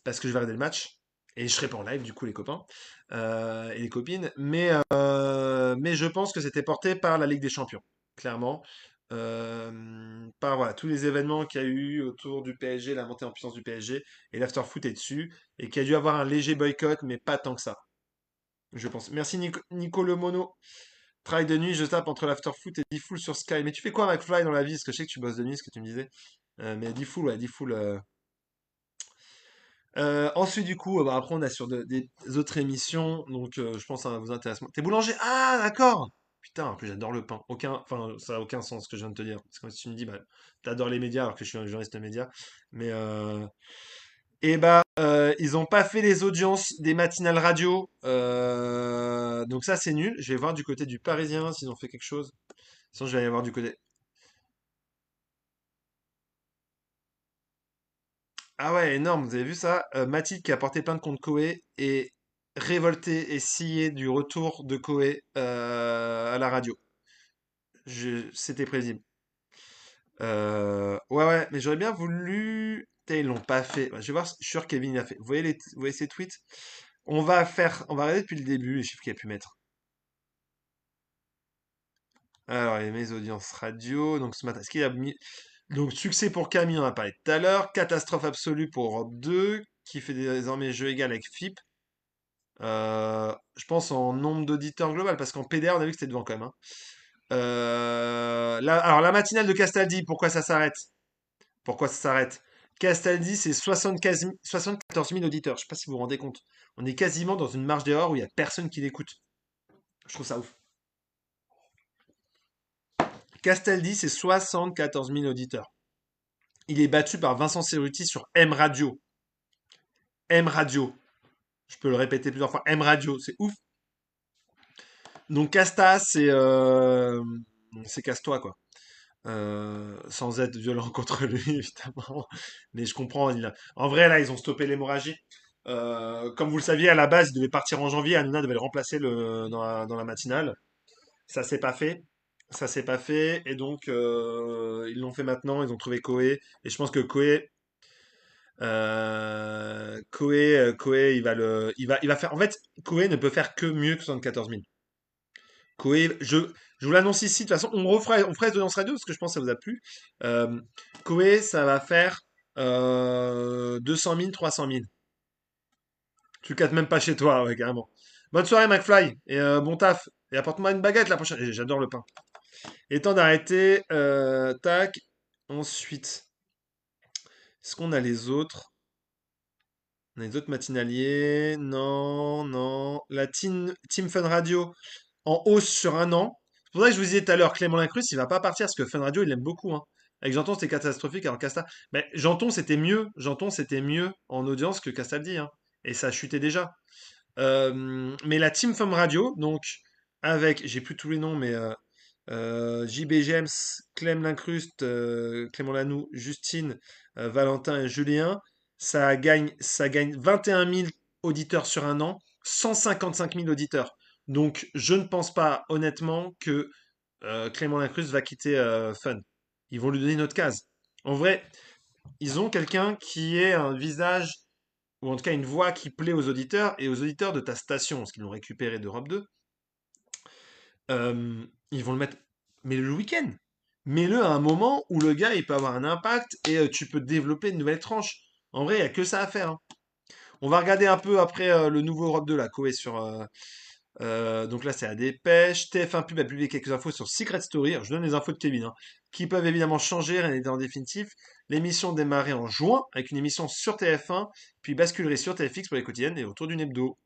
Parce que je vais regarder le match. Et je serai pas en live, du coup, les copains et les copines. Mais je pense que c'était porté par la Ligue des Champions, clairement. Par voilà, tous les événements qu'il y a eu autour du PSG, la montée en puissance du PSG, et l'afterfoot est dessus, et qu'il y a dû avoir un léger boycott, mais pas tant que ça, je pense. Merci Nico Le Mono. Travail de nuit, je tape entre l'afterfoot et D-Full sur Sky. Mais tu fais quoi, McFly, dans la vie? Parce que je sais que tu bosses de nuit, ce que tu me disais. Mais D-Full, ouais, D-Full. Ensuite, du coup, bah, après, on a sur des autres émissions, donc je pense que ça va vous intéresser. T'es boulanger? Ah, d'accord! Putain, en plus, j'adore le pain. Enfin, ça a aucun sens ce que je viens de te dire. C'est comme si tu me dis, bah, t'adores les médias alors que je suis un journaliste média. Mais, et bah, ils ont pas fait les audiences des matinales radio. Donc ça, c'est nul. Je vais voir du côté du Parisien s'ils ont fait quelque chose. Sinon, je vais aller voir du côté. Ah ouais, énorme, vous avez vu ça? Mathilde qui a porté plainte contre Koé est révoltée et sciée du retour de Koé à la radio. C'était prévisible. Ouais, ouais, mais j'aurais bien voulu. Putain, ils l'ont pas fait. Bah, je vais voir, je suis sûr que Kevin l'a fait. Vous voyez ces tweets? On va regarder depuis le début les chiffres qu'il a pu mettre. Alors, il y a mes audiences radio. Donc ce matin, est-ce qu'il a mis. Donc, succès pour Camille, on en a parlé tout à l'heure. Catastrophe absolue pour Europe 2, qui fait désormais jeu égal avec FIP. Je pense en nombre d'auditeurs global, parce qu'en PDR, on a vu que c'était devant quand même, hein. Alors, la matinale de Castaldi, pourquoi ça s'arrête? Pourquoi ça s'arrête? Castaldi, c'est 74 000 auditeurs. Je sais pas si vous vous rendez compte. On est quasiment dans une marge d'erreur où il y a personne qui l'écoute. Je trouve ça ouf. Castaldi, c'est 74 000 auditeurs. Il est battu par Vincent Cerruti sur M Radio. M Radio. Je peux le répéter plusieurs fois. M Radio, c'est ouf. Donc Casta, c'est casse-toi, quoi. Sans être violent contre lui, évidemment. Mais je comprends. En vrai, là, ils ont stoppé l'hémorragie. Comme vous le saviez, à la base, il devait partir en janvier. Hanouna devait le remplacer dans la matinale. Ça s'est pas fait. Ça s'est pas fait. Et donc, ils l'ont fait maintenant. Ils ont trouvé Koé. Et je pense que Koé, il va faire. En fait, Koé ne peut faire que mieux que 74 000. Koé, je vous l'annonce ici. De toute façon, on fera les audiences radio parce que je pense que ça vous a plu. Euh, Koé, ça va faire 200 000, 300 000. Tu captes même pas chez toi, ouais, carrément. Bonne soirée, McFly. Et bon taf. Et apporte-moi une baguette la prochaine. Et j'adore le pain. Et temps d'arrêter. Tac. Ensuite, est-ce qu'on a les autres? On a les autres matinaliers? Non, non. La Team Fun Radio en hausse sur un an. C'est pour ça que je vous disais tout à l'heure, Clément Lincrus, il va pas partir parce que Fun Radio, il l'aime beaucoup. Hein. Avec Janton, c'était catastrophique. Alors Casta. Mais Janton, c'était mieux. Janton, c'était mieux en audience que Castaldi. Hein. Et ça chutait déjà. Mais la Team Fun Radio, donc, avec, j'ai plus tous les noms, mais JB James, Clem Lincruste, Clément Lanoux, Justine, Valentin et Julien, ça gagne 21 000 auditeurs sur un an, 155 000 auditeurs. Donc, je ne pense pas, honnêtement, que Clément Lincruste va quitter Fun. Ils vont lui donner une autre case. En vrai, ils ont quelqu'un qui est un visage, ou en tout cas une voix qui plaît aux auditeurs et aux auditeurs de ta station, parce qu'ils l'ont récupéré d'Europe 2. Ils vont le mettre, mais le week-end. Mets-le à un moment où le gars il peut avoir un impact et tu peux développer une nouvelle tranche. En vrai, il n'y a que ça à faire. Hein. On va regarder un peu après le nouveau Europe 2, la Koé sur. Donc là, c'est à dépêche. TF1 Pub a publié quelques infos sur Secret Story. Alors, je donne les infos de Kevin, hein, qui peuvent évidemment changer, rien n'est en définitif. L'émission démarrait en juin avec une émission sur TF1, puis basculerait sur TFX pour les quotidiennes et autour d'une hebdo.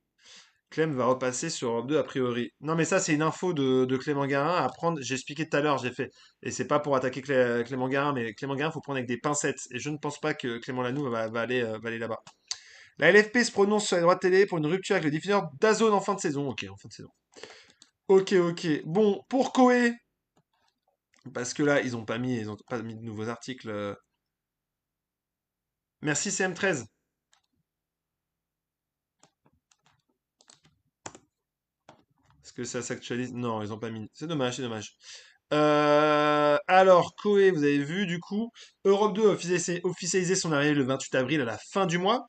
Clem va repasser sur Europe 2 a priori. Non, mais ça, c'est une info de Clément Garin à prendre. J'ai expliqué tout à l'heure, j'ai fait. Et c'est pas pour attaquer Clément Garin, mais Clément Garin, faut prendre avec des pincettes. Et je ne pense pas que Clément Lanoux va aller là-bas. La LFP se prononce sur les droits de télé pour une rupture avec le diffuseur DAZN en fin de saison. Ok, en fin de saison. Ok, ok. Bon, pour Koé, parce que là, ils ont pas mis de nouveaux articles. Merci CM13. Est-ce que ça s'actualise? Non, ils ont pas mis. C'est dommage, c'est dommage. Alors, Koé, vous avez vu du coup, Europe 2 a officialisé son arrivée le 28 avril à la fin du mois.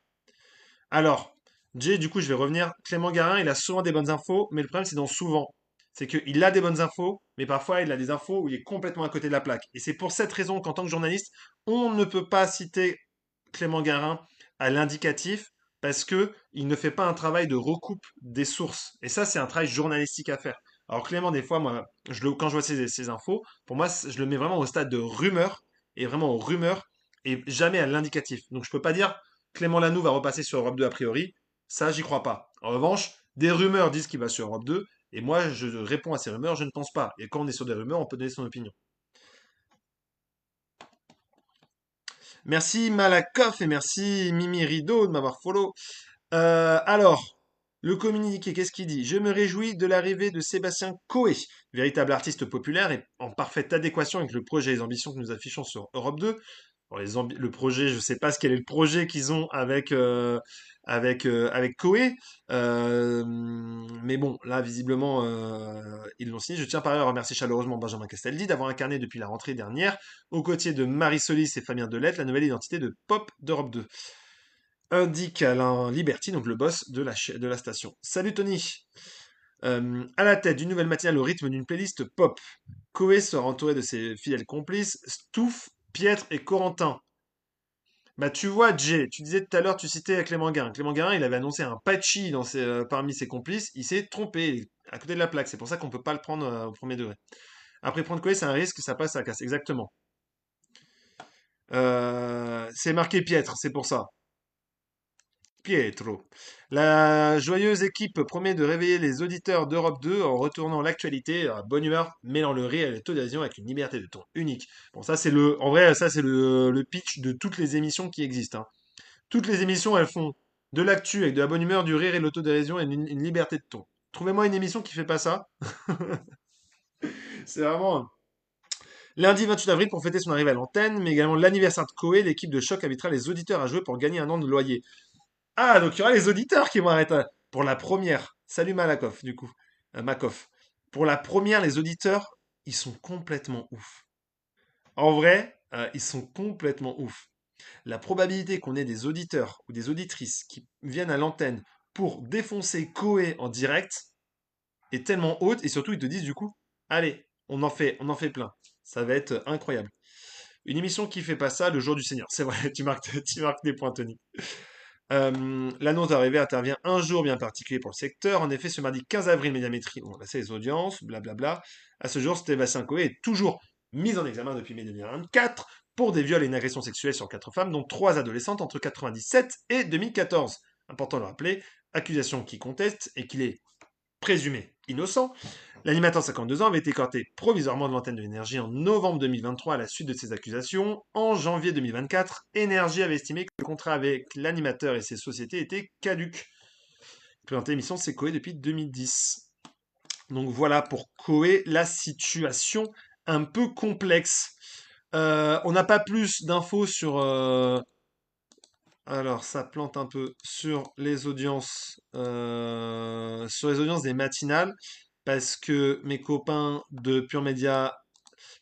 Alors, Jay, du coup, je vais revenir. Clément Garin, il a souvent des bonnes infos, mais le problème, c'est dans souvent. C'est qu'il a des bonnes infos, mais parfois, il a des infos où il est complètement à côté de la plaque. Et c'est pour cette raison qu'en tant que journaliste, on ne peut pas citer Clément Garin à l'indicatif parce que il ne fait pas un travail de recoupe des sources. Et ça, c'est un travail journalistique à faire. Alors Clément, des fois, moi, quand je vois ces infos, pour moi, je le mets vraiment au stade de rumeur, et vraiment aux rumeurs, et jamais à l'indicatif. Donc je peux pas dire Clément Lanoux va repasser sur Europe 2 a priori. Ça, j'y crois pas. En revanche, des rumeurs disent qu'il va sur Europe 2, et moi, je réponds à ces rumeurs, je ne pense pas. Et quand on est sur des rumeurs, on peut donner son opinion. Merci Malakoff et merci Mimi Rideau de m'avoir follow. Alors, le communiqué, qu'est-ce qu'il dit? Je me réjouis de l'arrivée de Sébastien Coé, véritable artiste populaire et en parfaite adéquation avec le projet et les ambitions que nous affichons sur Europe 2. Bon, le projet, je ne sais pas quel est le projet qu'ils ont avec Koé. Mais bon, là, visiblement, ils l'ont signé. Je tiens par ailleurs à remercier chaleureusement Benjamin Castaldi d'avoir incarné depuis la rentrée dernière, aux côtés de Marie Solis et Fabien Delette, la nouvelle identité de Pop d'Europe 2. Indique Alain Liberty, donc le boss de la station. Salut Tony. À la tête d'une nouvelle matinale au rythme d'une playlist pop, Koé sera entouré de ses fidèles complices, Stouff, Pietre et Corentin. Bah tu vois, Jay, tu disais tout à l'heure, tu citais Clément Garin. Clément Garin, il avait annoncé un patchy parmi ses complices, il s'est trompé, il est à côté de la plaque, c'est pour ça qu'on peut pas le prendre au premier degré. Après, prendre Koé, c'est un risque, ça passe, ça casse, exactement. C'est marqué Pietre, c'est pour ça. Pietro. La joyeuse équipe promet de réveiller les auditeurs d'Europe 2 en retournant l'actualité à bonne humeur, mêlant le rire et le taux d'adhésion avec une liberté de ton unique. Bon, ça c'est en vrai, ça c'est le pitch de toutes les émissions qui existent. Hein. Toutes les émissions, elles font. De l'actu avec de la bonne humeur, du rire et de l'autodérision et une liberté de ton. Trouvez-moi une émission qui fait pas ça. C'est vraiment lundi 28 avril pour fêter son arrivée à l'antenne, mais également l'anniversaire de Koé, l'équipe de choc invitera les auditeurs à jouer pour gagner un an de loyer. Ah, donc il y aura les auditeurs qui vont arrêter. Pour la première, salut Malakoff, du coup. Makoff. Pour la première, les auditeurs, ils sont complètement ouf. En vrai, ils sont complètement ouf. La probabilité qu'on ait des auditeurs ou des auditrices qui viennent à l'antenne pour défoncer Koé en direct est tellement haute et surtout ils te disent du coup, allez, on en fait plein. Ça va être incroyable. Une émission qui fait pas ça le jour du Seigneur. C'est vrai, tu marques des points, Tony. L'annonce d'arrivée intervient un jour bien particulier pour le secteur. En effet, ce mardi 15 avril, Médiamétrie, on va passer les audiences, blablabla. À ce jour, Sébastien Coé est toujours mis en examen depuis mai 2024 pour des viols et une agression sexuelle sur 4 femmes, dont 3 adolescentes entre 97 et 2014. Important de le rappeler, accusation qui conteste et qu'il est présumé innocent. L'animateur de 52 ans avait été écarté provisoirement de l'antenne de l'énergie en novembre 2023 à la suite de ces accusations. En janvier 2024, Énergie avait estimé que le contrat avec l'animateur et ses sociétés était caduc. Présenté l'émission, c'est Koé depuis 2010. Donc voilà pour Koé, la situation un peu complexe. On n'a pas plus d'infos sur, alors, ça plante un peu sur les audiences des matinales, parce que mes copains de Pure Média,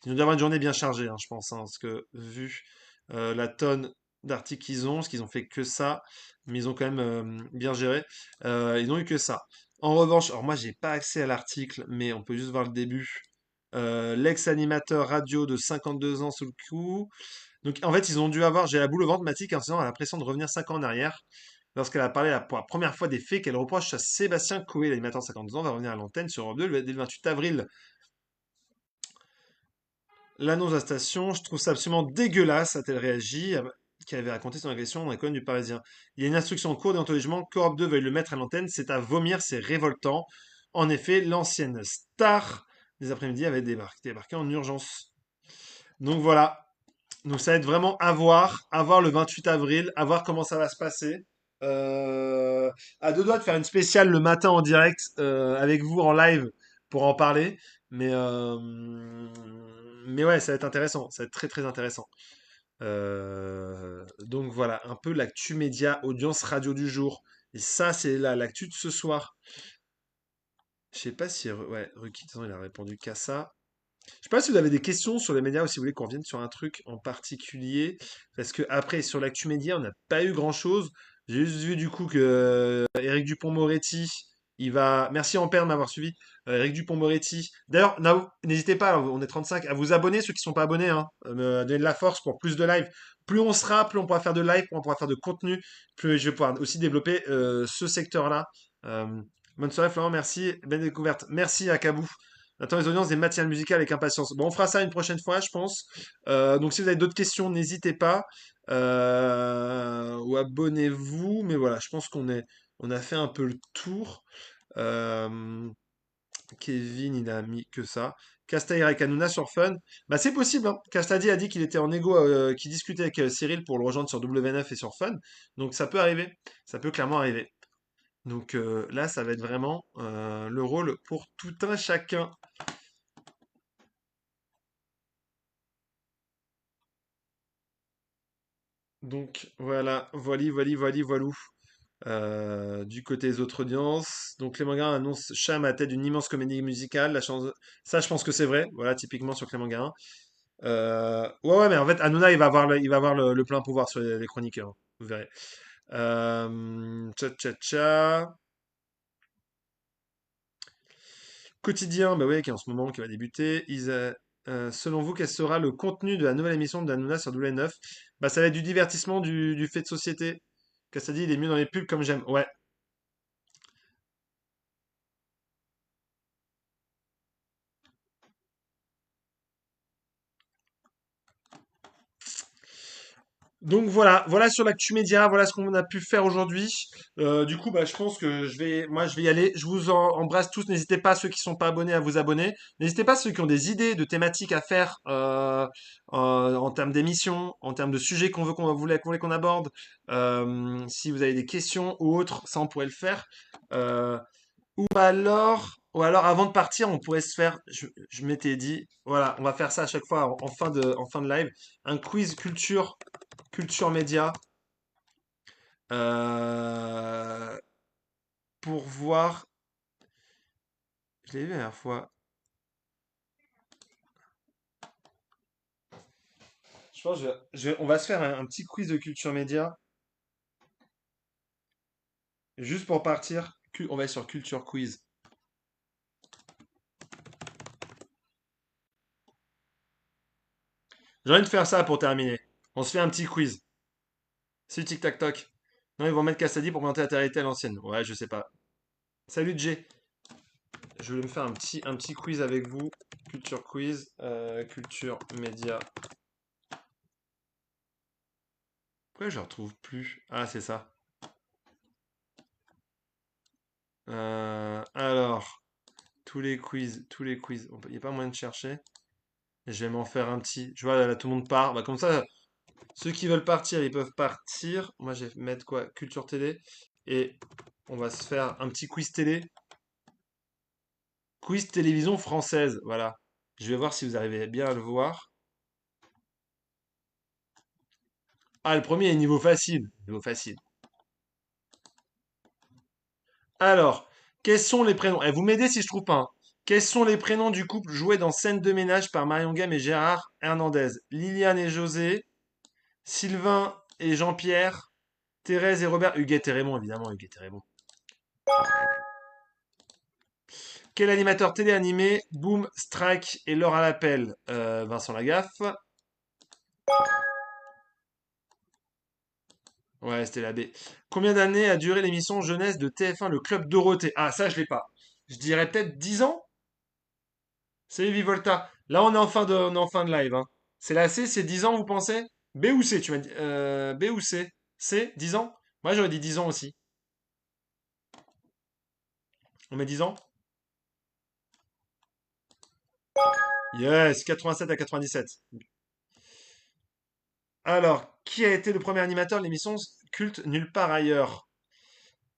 ils ont dû avoir une journée bien chargée, hein, je pense, hein, parce que vu la tonne d'articles qu'ils ont, parce qu'ils ont fait que ça, mais ils ont quand même bien géré, ils n'ont eu que ça. En revanche, alors moi j'ai pas accès à l'article, mais on peut juste voir le début. L'ex-animateur radio de 52 ans sous le coup. Donc en fait, ils ont dû avoir, j'ai la boule au ventre, Mathilde, en disant, elle a l'impression de revenir 5 ans en arrière. Lorsqu'elle a parlé pour la première fois des faits qu'elle reproche à Sébastien Coé, l'animateur de 52 ans, va revenir à l'antenne sur Europe 2 dès le 28 avril. L'annonce de la station, je trouve ça absolument dégueulasse, a-t-elle réagi, qui avait raconté son agression dans les colonnes du Parisien. Il y a une instruction en cours déontologiquement qu'Europe 2 veuille le mettre à l'antenne, c'est à vomir, c'est révoltant. En effet, l'ancienne star des après-midi avait débarqué en urgence. Donc voilà, donc ça va être vraiment à voir le 28 avril, à voir comment ça va se passer. Euh, à deux doigts de faire une spéciale le matin en direct avec vous en live pour en parler. Mais, euh, mais ouais, ça va être intéressant, ça va être très très intéressant. Donc voilà, un peu l'actu média, audience radio du jour. Et ça, c'est l'actu de ce soir. Je sais pas si ouais, Ruki, de toute façon, il a répondu qu'à ça. Je sais pas si vous avez des questions sur les médias ou si vous voulez qu'on revienne sur un truc en particulier. Parce que après, sur l'actu média, on n'a pas eu grand-chose. J'ai juste vu du coup que Éric Dupond-Moretti, il va. Merci Ampère de m'avoir suivi. Éric Dupond-Moretti. D'ailleurs, n'hésitez pas, alors, on est 35, à vous abonner, ceux qui ne sont pas abonnés, hein, me donner de la force pour plus de live. Plus on sera, plus on pourra faire de live, plus on pourra faire de contenu, plus je vais pouvoir aussi développer ce secteur-là. Euh, Bonne soirée Florent, merci. Belle découverte. Merci à Kabou. Attends les audiences des matières musicales avec impatience. Bon, on fera ça une prochaine fois, je pense. Donc, si vous avez d'autres questions, n'hésitez pas. Ou abonnez-vous. Mais voilà, je pense on a fait un peu le tour. Euh, Kevin, il a mis que ça. Castaïra et Hanouna sur Fun. Bah, c'est possible, hein. Castadi a dit qu'il était en égo, qu'il discutait avec Cyril pour le rejoindre sur W9 et sur Fun. Donc, ça peut arriver. Ça peut clairement arriver. Donc là, ça va être vraiment le rôle pour tout un chacun. Donc voilà, voilou. Du côté des autres audiences, donc Clément Garin annonce Cham à la tête d'une immense comédie musicale. Ça, je pense que c'est vrai. Voilà, typiquement sur Clément Garin. Ouais, mais en fait, Hanouna, il va avoir le plein pouvoir sur les chroniqueurs, hein. Vous verrez. Tcha tcha tcha. Quotidien, bah ouais, qui est en ce moment, qui va débuter. Selon vous, quel sera le contenu de la nouvelle émission de Hanouna sur W9? Bah, ça va être du divertissement, du fait de société. Qu'est-ce que ça dit? Il est mieux dans les pubs comme j'aime. Ouais. Donc voilà, voilà sur l'actu média, voilà ce qu'on a pu faire aujourd'hui. Du coup, bah, je pense que moi, je vais y aller. Je vous embrasse tous. N'hésitez pas ceux qui sont pas abonnés à vous abonner. N'hésitez pas ceux qui ont des idées de thématiques à faire en termes d'émissions, en termes de sujets qu'on aborde. Si vous avez des questions ou autres, ça on pourrait le faire. Euh, ou alors, avant de partir, on pourrait se faire. Je m'étais dit, voilà, on va faire ça à chaque fois en fin de live, un quiz culture média, euh, pour voir. Je l'ai vu la dernière fois. Je pense que on va se faire un petit quiz de culture média, juste pour partir. On va être sur culture quiz. J'ai envie de faire ça pour terminer. On se fait un petit quiz. C'est tic tac toc. Non, ils vont mettre Cassadi pour monter la télé à l'ancienne. Ouais, je sais pas. Salut Jay. Je voulais me faire un petit quiz avec vous. Culture quiz, culture média. Pourquoi je ne retrouve plus? Ah, c'est ça. Alors, tous les quiz, tous les quiz. Il n'y a pas moyen de chercher. Je vais m'en faire un petit. Je vois, là, tout le monde part. Bah, comme ça, ceux qui veulent partir, ils peuvent partir. Moi, je vais mettre quoi? Culture télé. Et on va se faire un petit quiz télé. Quiz télévision française. Voilà. Je vais voir si vous arrivez bien à le voir. Ah, le premier est niveau facile. Niveau facile. Alors, quels sont les prénoms? Vous m'aidez si je trouve pas, hein. Quels sont les prénoms du couple joué dans Scène de ménage par Marion Gamme et Gérard Hernandez? Liliane et José, Sylvain et Jean-Pierre, Thérèse et Robert, Huguette et Raymond, évidemment, Huguette et Raymond. Quel animateur télé animé Boom, Strike et L'heure à l'appel? Vincent Lagaffe. Ouais, c'était la B. Combien d'années a duré l'émission jeunesse de TF1, le Club Dorothée? Ah, ça, je l'ai pas. Je dirais peut-être 10 ans? C'est Vivolta. Là, on est en fin de live, hein. C'est la C, c'est 10 ans, vous pensez? B ou C, tu m'as dit. B ou C? C, 10 ans? Moi, j'aurais dit 10 ans aussi. On met 10 ans? Yes, 87 à 97. Alors, qui a été le premier animateur de l'émission culte Nulle part ailleurs?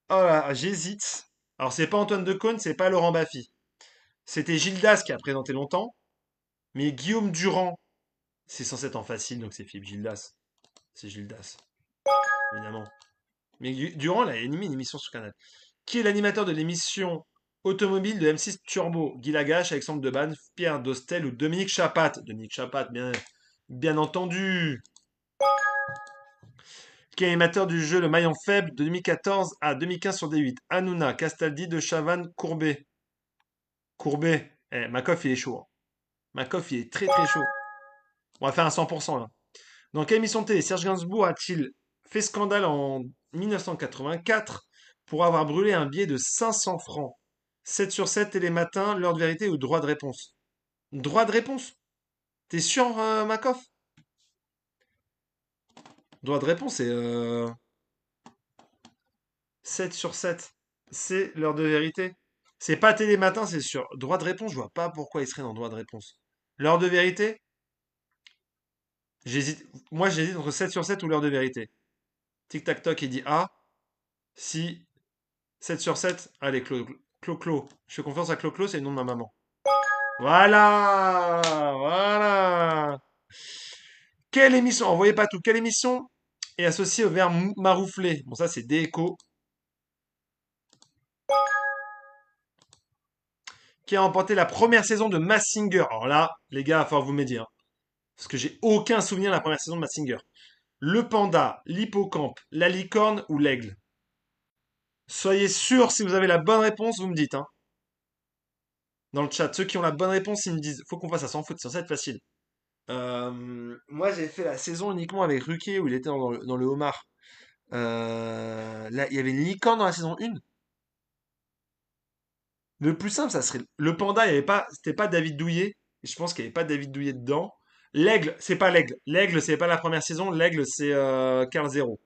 Oh là, j'hésite. Alors, c'est pas Antoine Decaune, c'est pas Laurent Baffy. C'était Gildas qui a présenté longtemps, mais Guillaume Durand, c'est censé être en facile, donc c'est Philippe Gildas. C'est Gildas, évidemment. Mais Durand, il a animé une émission sur Canal. Qui est l'animateur de l'émission automobile de M6 Turbo? Guy Lagache, Alexandre Debanne, Pierre Dostel ou Dominique Chapat? Dominique Chapat, bien entendu. Qui est l'animateur du jeu Le Maillon Faible de 2014 à 2015 sur D8? Hanouna, Castaldi, De Chavannes, Courbet. Courbet. Makoff, il est chaud, hein. Makoff, il est très très chaud. On va faire un 100% là. Dans quelle émission de télé Serge Gainsbourg a-t-il fait scandale en 1984 pour avoir brûlé un billet de 500 francs? 7 sur 7, Télématin, l'heure de vérité ou droit de réponse? Droit de réponse? T'es sûr, Makoff? Droit de réponse, c'est 7 sur 7. C'est l'heure de vérité. C'est pas Télématin, c'est sûr. Droit de réponse, je vois pas pourquoi il serait dans droit de réponse. L'heure de vérité? J'hésite. Moi, j'hésite entre 7 sur 7 ou l'heure de vérité. Tic-tac-toc, il dit A. Si 7 sur 7. Allez, Clo-Clo. Je fais confiance à Clo-Clo, c'est le nom de ma maman. Voilà! Voilà! Quelle émission, envoyez pas tout, quelle émission est associée au verbe maroufler? Bon, ça, c'est déco. Qui a remporté la première saison de Mass Singer? Alors là, les gars, il va falloir vous m'aider, hein. Parce que j'ai aucun souvenir de la première saison de Mass Singer. Le panda, l'hippocampe, la licorne ou l'aigle? Soyez sûr, si vous avez la bonne réponse, vous me dites, hein. Dans le chat, ceux qui ont la bonne réponse, ils me disent, faut qu'on fasse ça sans faute, ça va être facile. Moi, j'ai fait la saison uniquement avec Ruquier où il était dans le homard. Là, il y avait une licorne dans la saison 1. Le plus simple, ça serait le panda. Il y avait pas, c'était pas David Douillet. Et je pense qu'il n'y avait pas David Douillet dedans. L'aigle, c'est pas l'aigle. L'aigle, c'est pas la première saison. L'aigle, c'est Carl Zero.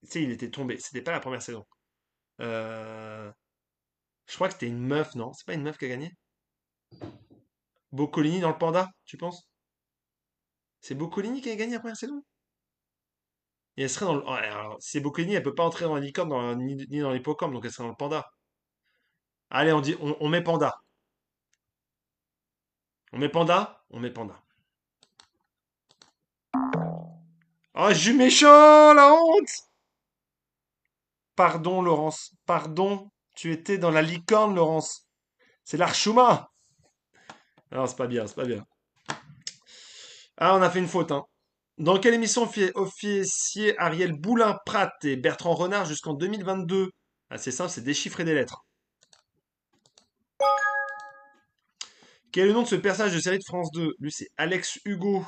Tu sais, il était tombé. C'était pas la première saison. Euh, Je crois que c'était une meuf, non? C'est pas une meuf qui a gagné? Boccolini dans le panda, tu penses? C'est Boccolini qui a gagné la première saison? Et elle serait dans le. Ouais, alors, si c'est Boccolini, elle peut pas entrer dans la licorne ni dans l'hippocampe, donc elle serait dans le panda. Allez, on met panda. On met panda? On met panda. Oh, je suis méchant, la honte! Pardon, Laurence. Pardon. Tu étais dans la licorne, Laurence. C'est l'Archuma. Non, c'est pas bien, c'est pas bien. Ah, on a fait une faute, hein. Dans quelle émission officier Ariel Boulin-Prat et Bertrand Renard jusqu'en 2022? Ah, c'est simple, c'est déchiffrer des lettres. Quel est le nom de ce personnage de série de France 2? Lui, c'est Alex Hugo.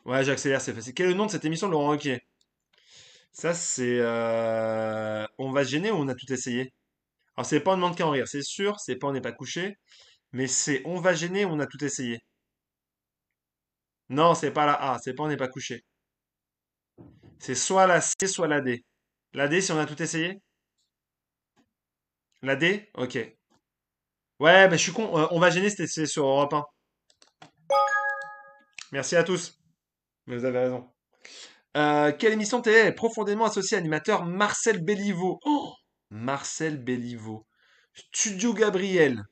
Ouais, j'accélère, c'est facile. Quel est le nom de cette émission de Laurent Ruquier? Ça, c'est. On va se gêner ou on a tout essayé? Alors, c'est pas On demande qu'à en rire, c'est sûr. C'est pas On n'est pas couché. Mais c'est On va gêner ou on a tout essayé? Non, c'est pas la A. C'est pas On n'est pas couché. C'est soit la C, soit la D. La D, si on a tout essayé? La D? Ok. Ouais, bah, je suis con. On va gêner, c'est sur Europe 1. Merci à tous. Mais vous avez raison. Quelle émission télé est profondément associée à l'animateur Marcel Béliveau? Oh, Marcel Béliveau. Studio Gabriel.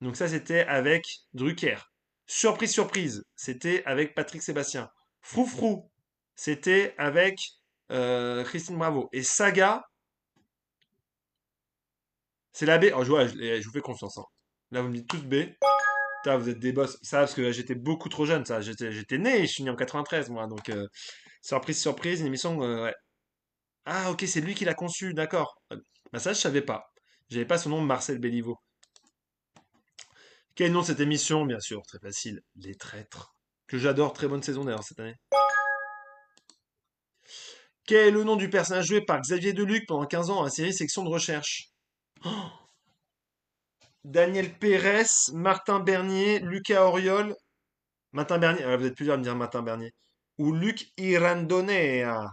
Donc ça, c'était avec Drucker. Surprise, surprise. C'était avec Patrick Sébastien. Froufrou. C'était avec Christine Bravo. Et Saga, c'est la B. Oh, je vous fais confiance, hein. Là, vous me dites tous B. Putain, vous êtes des boss. Ça, parce que j'étais beaucoup trop jeune, ça. J'étais né, je suis né en 93, moi. Donc, surprise, surprise, une émission. Ouais. Ah, ok, c'est lui qui l'a conçu, d'accord. Bah, ça, je savais pas. J'avais pas son nom, Marcel Béliveau. Quel est le nom de cette émission? Bien sûr, très facile. Les Traîtres. Que j'adore, très bonne saison d'ailleurs cette année. Quel est le nom du personnage joué par Xavier Deluc pendant 15 ans dans la série Section de recherche? Daniel Pérez, Martin Bernier, Lucas Auriol. Martin Bernier, vous êtes plusieurs à me dire Martin Bernier. Ou Luc Irandonea.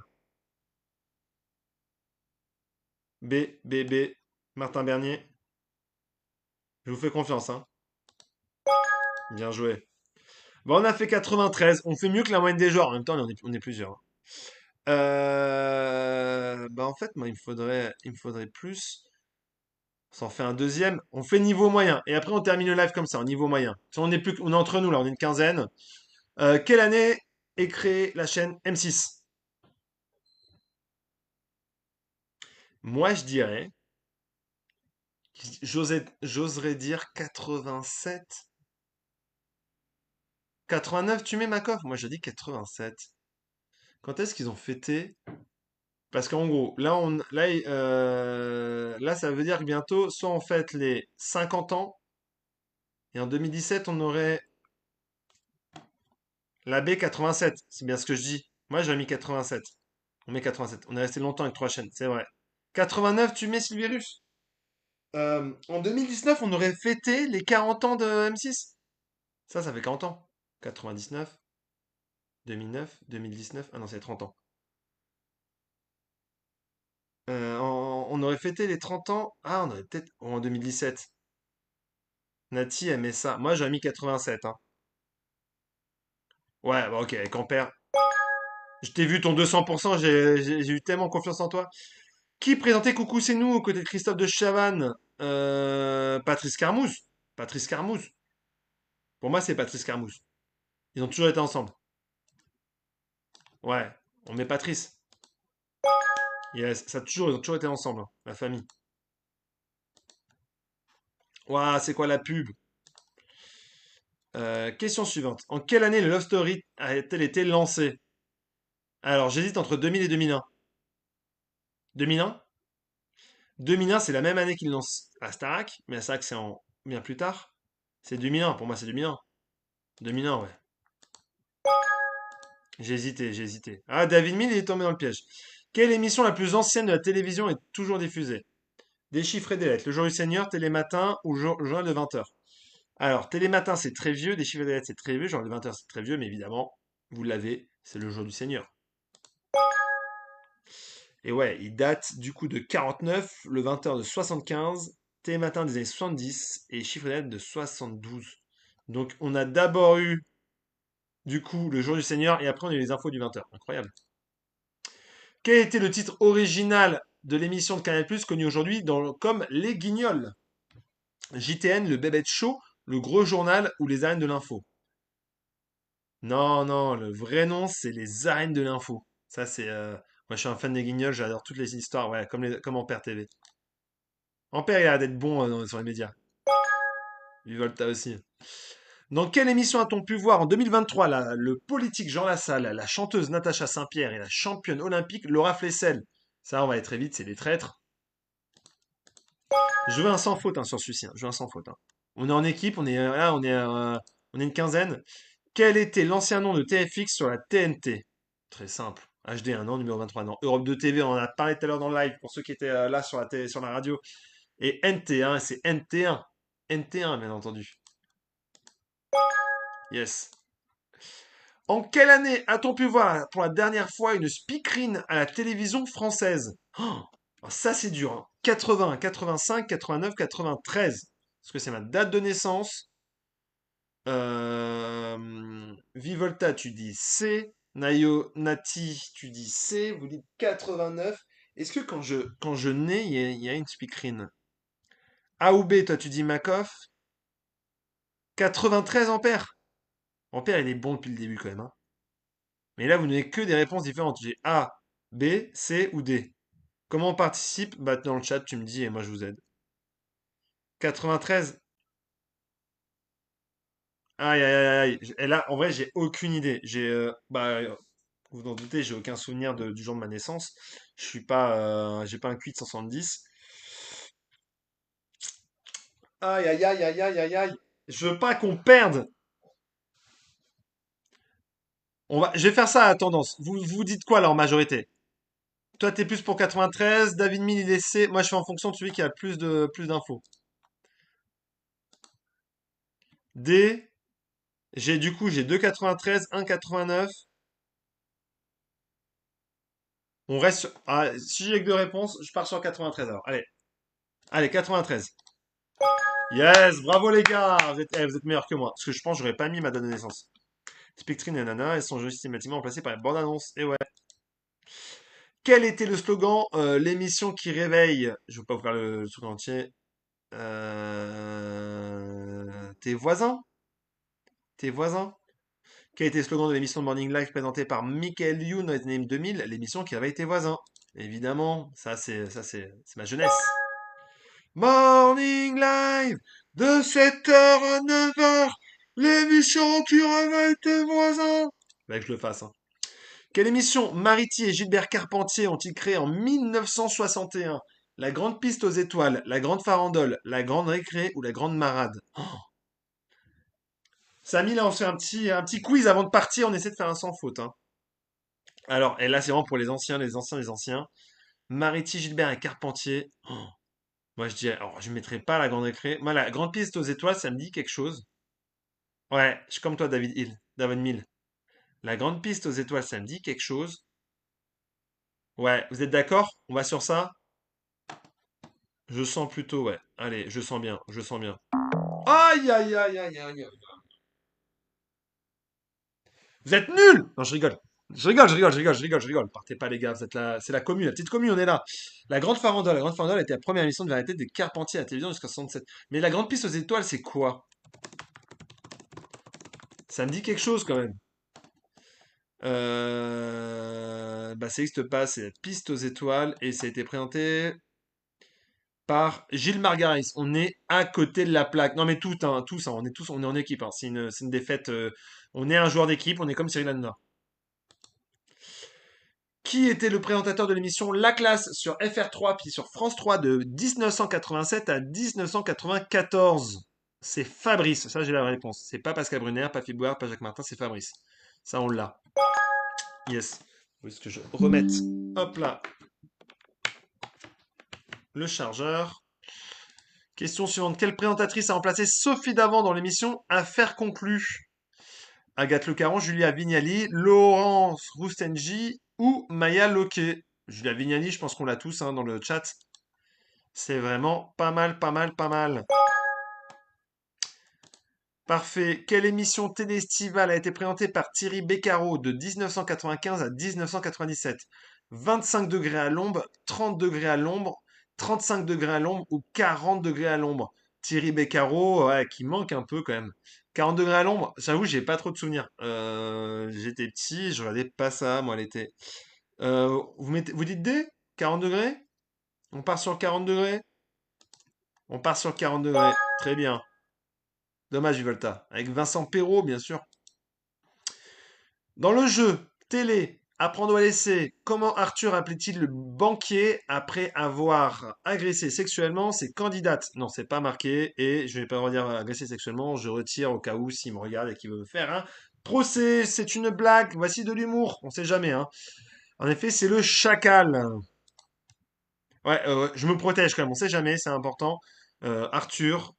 B, B, B. Martin Bernier. Je vous fais confiance, hein. Bien joué. Bon, on a fait 93. On fait mieux que la moyenne des genres. En même temps, on est plusieurs, hein. Bah en fait, moi, il me faudrait plus. Ça en fait un deuxième. On fait niveau moyen. Et après, on termine le live comme ça, en niveau moyen. Si on est entre nous là, on est une quinzaine. Quelle année est créée la chaîne M6? Moi, je dirais, j'oserais dire 87. 89, tu mets Makoff? Moi, je dis 87. Quand est-ce qu'ils ont fêté? Parce qu'en gros, là, ça veut dire que bientôt, soit on fête les 50 ans, et en 2017, on aurait la B 87. C'est bien ce que je dis. Moi, j'aurais mis 87. On met 87. On est resté longtemps avec trois chaînes, c'est vrai. 89, tu mets Sylvirus. En 2019, on aurait fêté les 40 ans de M6. Ça fait 40 ans. 99, 2009, 2019. Ah non, c'est 30 ans. On aurait fêté les 30 ans. Ah, on aurait peut-être. En 2017. Nati aimait ça. Moi, j'aurais mis 87, hein. Ouais, bah ok, avec Ampère. Je t'ai vu ton 200%, j'ai eu tellement confiance en toi. Qui présentait Coucou, c'est nous aux côtés de Christophe de Chavannes? Patrice Carmouze. Patrice Carmouze. Pour moi, c'est Patrice Carmouze. Ils ont toujours été ensemble. Ouais, on met Patrice. Yes, ils ont toujours été ensemble, hein, la famille. Ouah, c'est quoi la pub? Question suivante. En quelle année le Love Story a-t-elle été lancé? Alors, j'hésite entre 2000 et 2001. 2001? 2001, c'est la même année qu'ils lancent la Starac, mais la Starac, c'est en bien plus tard. C'est 2001, pour moi, c'est 2001. 2001, ouais. J'ai hésité, j'ai hésité. Ah, David Mill est tombé dans le piège. Quelle émission la plus ancienne de la télévision est toujours diffusée? Des chiffres et des lettres. Le jour du Seigneur, Télématin ou Journal de 20 heures. Alors, Télématin, c'est très vieux. Des chiffres de lettres, c'est très vieux. Genre, le 20h, c'est très vieux. Mais évidemment, vous l'avez, c'est le jour du Seigneur. Et ouais, il date du coup de 49, le 20h de 75, Télématin des années 70 et chiffre de lettres de 72. Donc, on a d'abord eu, du coup, le jour du Seigneur et après, on a eu les infos du 20h. Incroyable. Quel était le titre original de l'émission de Canal+, connue aujourd'hui comme Les Guignols? JTN, le Bébête Show, le Gros Journal ou les Arènes de l'Info? Non, non, le vrai nom, c'est les Arènes de l'Info. Ça, c'est. Moi, je suis un fan des Guignols, j'adore toutes les histoires, ouais, comme Ampère TV. Ampère, il a l'air d'être bon sur les médias. Vivolta aussi. Dans quelle émission a-t-on pu voir en 2023 le politique Jean Lassalle, la chanteuse Natacha Saint-Pierre et la championne olympique Laura Flessel? Ça, on va aller très vite, c'est les traîtres. Je veux un sans faute hein, sur celui-ci. Je veux un sans faute. On est en équipe, on est une quinzaine. Quel était l'ancien nom de TFX sur la TNT? Très simple. HD1 an, numéro 23 non. Europe 2 TV, on en a parlé tout à l'heure dans le live pour ceux qui étaient là sur la télé, sur la radio. Et NT1, c'est NT1. NT1, bien entendu. Yes. En quelle année a-t-on pu voir pour la dernière fois une speakerine à la télévision française? Oh, ça c'est dur. Hein. 80, 85, 89, 93. Parce que c'est ma date de naissance. Vivolta, tu dis C. Nayo, Nati, tu dis C. Vous dites 89. Est-ce que quand je nais, il y a une speakerine? A ou B, toi tu dis Makoff. 93 Ampère. Ampère, il est bon depuis le début quand même. Hein. Mais là, vous n'avez que des réponses différentes. J'ai A, B, C ou D. Comment on participe? Bah, dans le chat, tu me dis et moi je vous aide. 93. Aïe, aïe, aïe, aïe. Et là, en vrai, j'ai aucune idée. Vous vous en doutez, j'ai aucun souvenir du jour de ma naissance. Je suis pas, j'ai pas un QI de 170. Aïe, aïe, aïe, aïe, aïe, aïe, aïe. Je veux pas qu'on perde. Je vais faire ça à la tendance. Vous dites quoi là en majorité? Toi, t'es plus pour 93, David Mill, il est C. Moi, je fais en fonction de celui qui a plus d'infos. D. J'ai 2,93, 1,89. On reste sur... Ah, si j'ai que deux réponses, je pars sur 93 alors. Allez, 93. Yes, bravo les gars. Vous êtes meilleurs que moi. Parce que je pense que j'aurais pas mis ma date de naissance. Spectrine et Nana, elles sont systématiquement remplacées par les bandes annonces. Et ouais. Quel était le slogan l'émission qui réveille? Je ne vais pas vous faire le truc entier. Tes voisins? Tes voisins? Quel était le slogan de l'émission de Morning Live présentée par Michael Youn dans les années 2000? L'émission qui réveille tes voisins. Évidemment, c'est ma jeunesse. Morning Live de 7h à 9h, l'émission qui réveille tes voisins. Fallait que je le fasse. Hein. Quelle émission Mariti et Gilbert Carpentier ont-ils créé en 1961? La grande piste aux étoiles, la grande farandole, la grande récré ou la grande marade? Oh. Samy, là, on se fait un petit quiz avant de partir. On essaie de faire un sans faute. Hein. Alors, et là, c'est vraiment pour les anciens, les anciens, les anciens. Mariti, Gilbert et Carpentier. Oh. Moi, je dirais, alors, je ne mettrais pas la grande récré. Moi, la grande piste aux étoiles, ça me dit quelque chose. Ouais, je suis comme toi, David Mill. La grande piste aux étoiles, ça me dit quelque chose. Ouais, vous êtes d'accord? On va sur ça? Je sens plutôt, ouais. Allez, je sens bien, je sens bien. Aïe, aïe, aïe, aïe, aïe, aïe. Vous êtes nuls! Non, je rigole. Je rigole. Partez pas, les gars, vous êtes là. C'est la commune, la petite commune, on est là. La Grande Farandole. La Grande Farandole était la première émission de variété des Carpentiers à la télévision jusqu'en 67. Mais la Grande Piste aux étoiles, c'est quoi? Ça me dit quelque chose quand même. Bah, ça n'existe pas, c'est la Piste aux étoiles et ça a été présenté par Gilles Margaris. On est à côté de la plaque. Non, mais tous, hein, on est en équipe. Hein. C'est une défaite. On est un joueur d'équipe, on est comme Cyril Hanouna. Qui était le présentateur de l'émission La Classe sur FR3 puis sur France 3 de 1987 à 1994? C'est Fabrice. Ça, j'ai la réponse. C'est pas Pascal Brunner, pas Fibouard, pas Jacques Martin, c'est Fabrice. Ça, on l'a. Yes. Faut juste que je remette. Hop là. Le chargeur. Question suivante. Quelle présentatrice a remplacé Sophie Davant dans l'émission Affaires conclues? Agathe Le Caron, Julia Vignali, Laurence Roustenji ou Maya Loquet? Julia Vignali, je pense qu'on l'a tous hein, dans le chat. C'est vraiment pas mal, pas mal, pas mal. Parfait. Quelle émission télé estivale a été présentée par Thierry Beccaro de 1995 à 1997? 25 degrés à l'ombre, 30 degrés à l'ombre, 35 degrés à l'ombre ou 40 degrés à l'ombre? Thierry Beccaro, ouais, qui manque un peu quand même. 40 degrés à l'ombre, j'avoue, j'ai pas trop de souvenirs. J'étais petit, je regardais pas ça, moi, l'été. Vous dites D? 40 degrés? On part sur 40 degrés? On part sur 40 degrés. Très bien. Dommage, Vivolta. Avec Vincent Perrault, bien sûr. Dans le jeu télé, apprendre à laisser, comment Arthur appelait-il le banquier après avoir agressé sexuellement ses candidates? Non, c'est pas marqué et je vais pas redire agresser sexuellement, je retire au cas où s'il me regarde et qu'il veut me faire un procès. C'est une blague, voici de l'humour, on sait jamais, hein. En effet, c'est le chacal. Ouais, je me protège quand même, on sait jamais, c'est important. Arthur,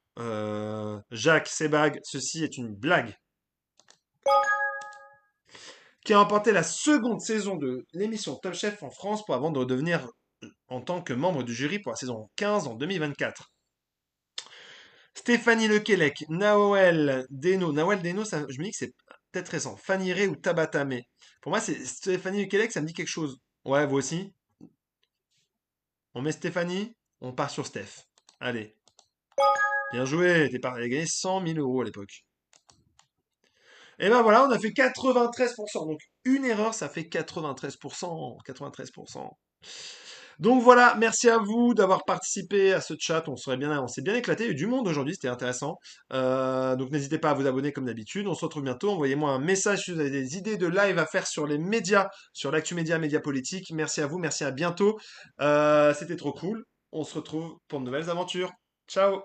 Jacques, Sebag, ceci est une blague. Qui a remporté la seconde saison de l'émission Top Chef en France pour avant de redevenir en tant que membre du jury pour la saison 15 en 2024. Stéphanie Lequelec, Nawel Deno. Nawel Deno, je me dis que c'est peut-être récent. Fanny Ray ou Tabata May. Pour moi, c'est Stéphanie Lequelec, ça me dit quelque chose. Ouais, vous aussi. On met Stéphanie, on part sur Steph. Allez, bien joué, t'es pas... Elle a gagné 100 000 euros à l'époque. Et ben voilà, on a fait 93%. Donc une erreur, ça fait 93%. 93%. Donc voilà, merci à vous d'avoir participé à ce chat. On s'est bien éclaté. Il y a eu du monde aujourd'hui, c'était intéressant. Donc n'hésitez pas à vous abonner comme d'habitude. On se retrouve bientôt. Envoyez-moi un message si vous avez des idées de live à faire sur les médias, sur l'actu média, média politique. Merci à vous, merci à bientôt. C'était trop cool. On se retrouve pour de nouvelles aventures. Ciao!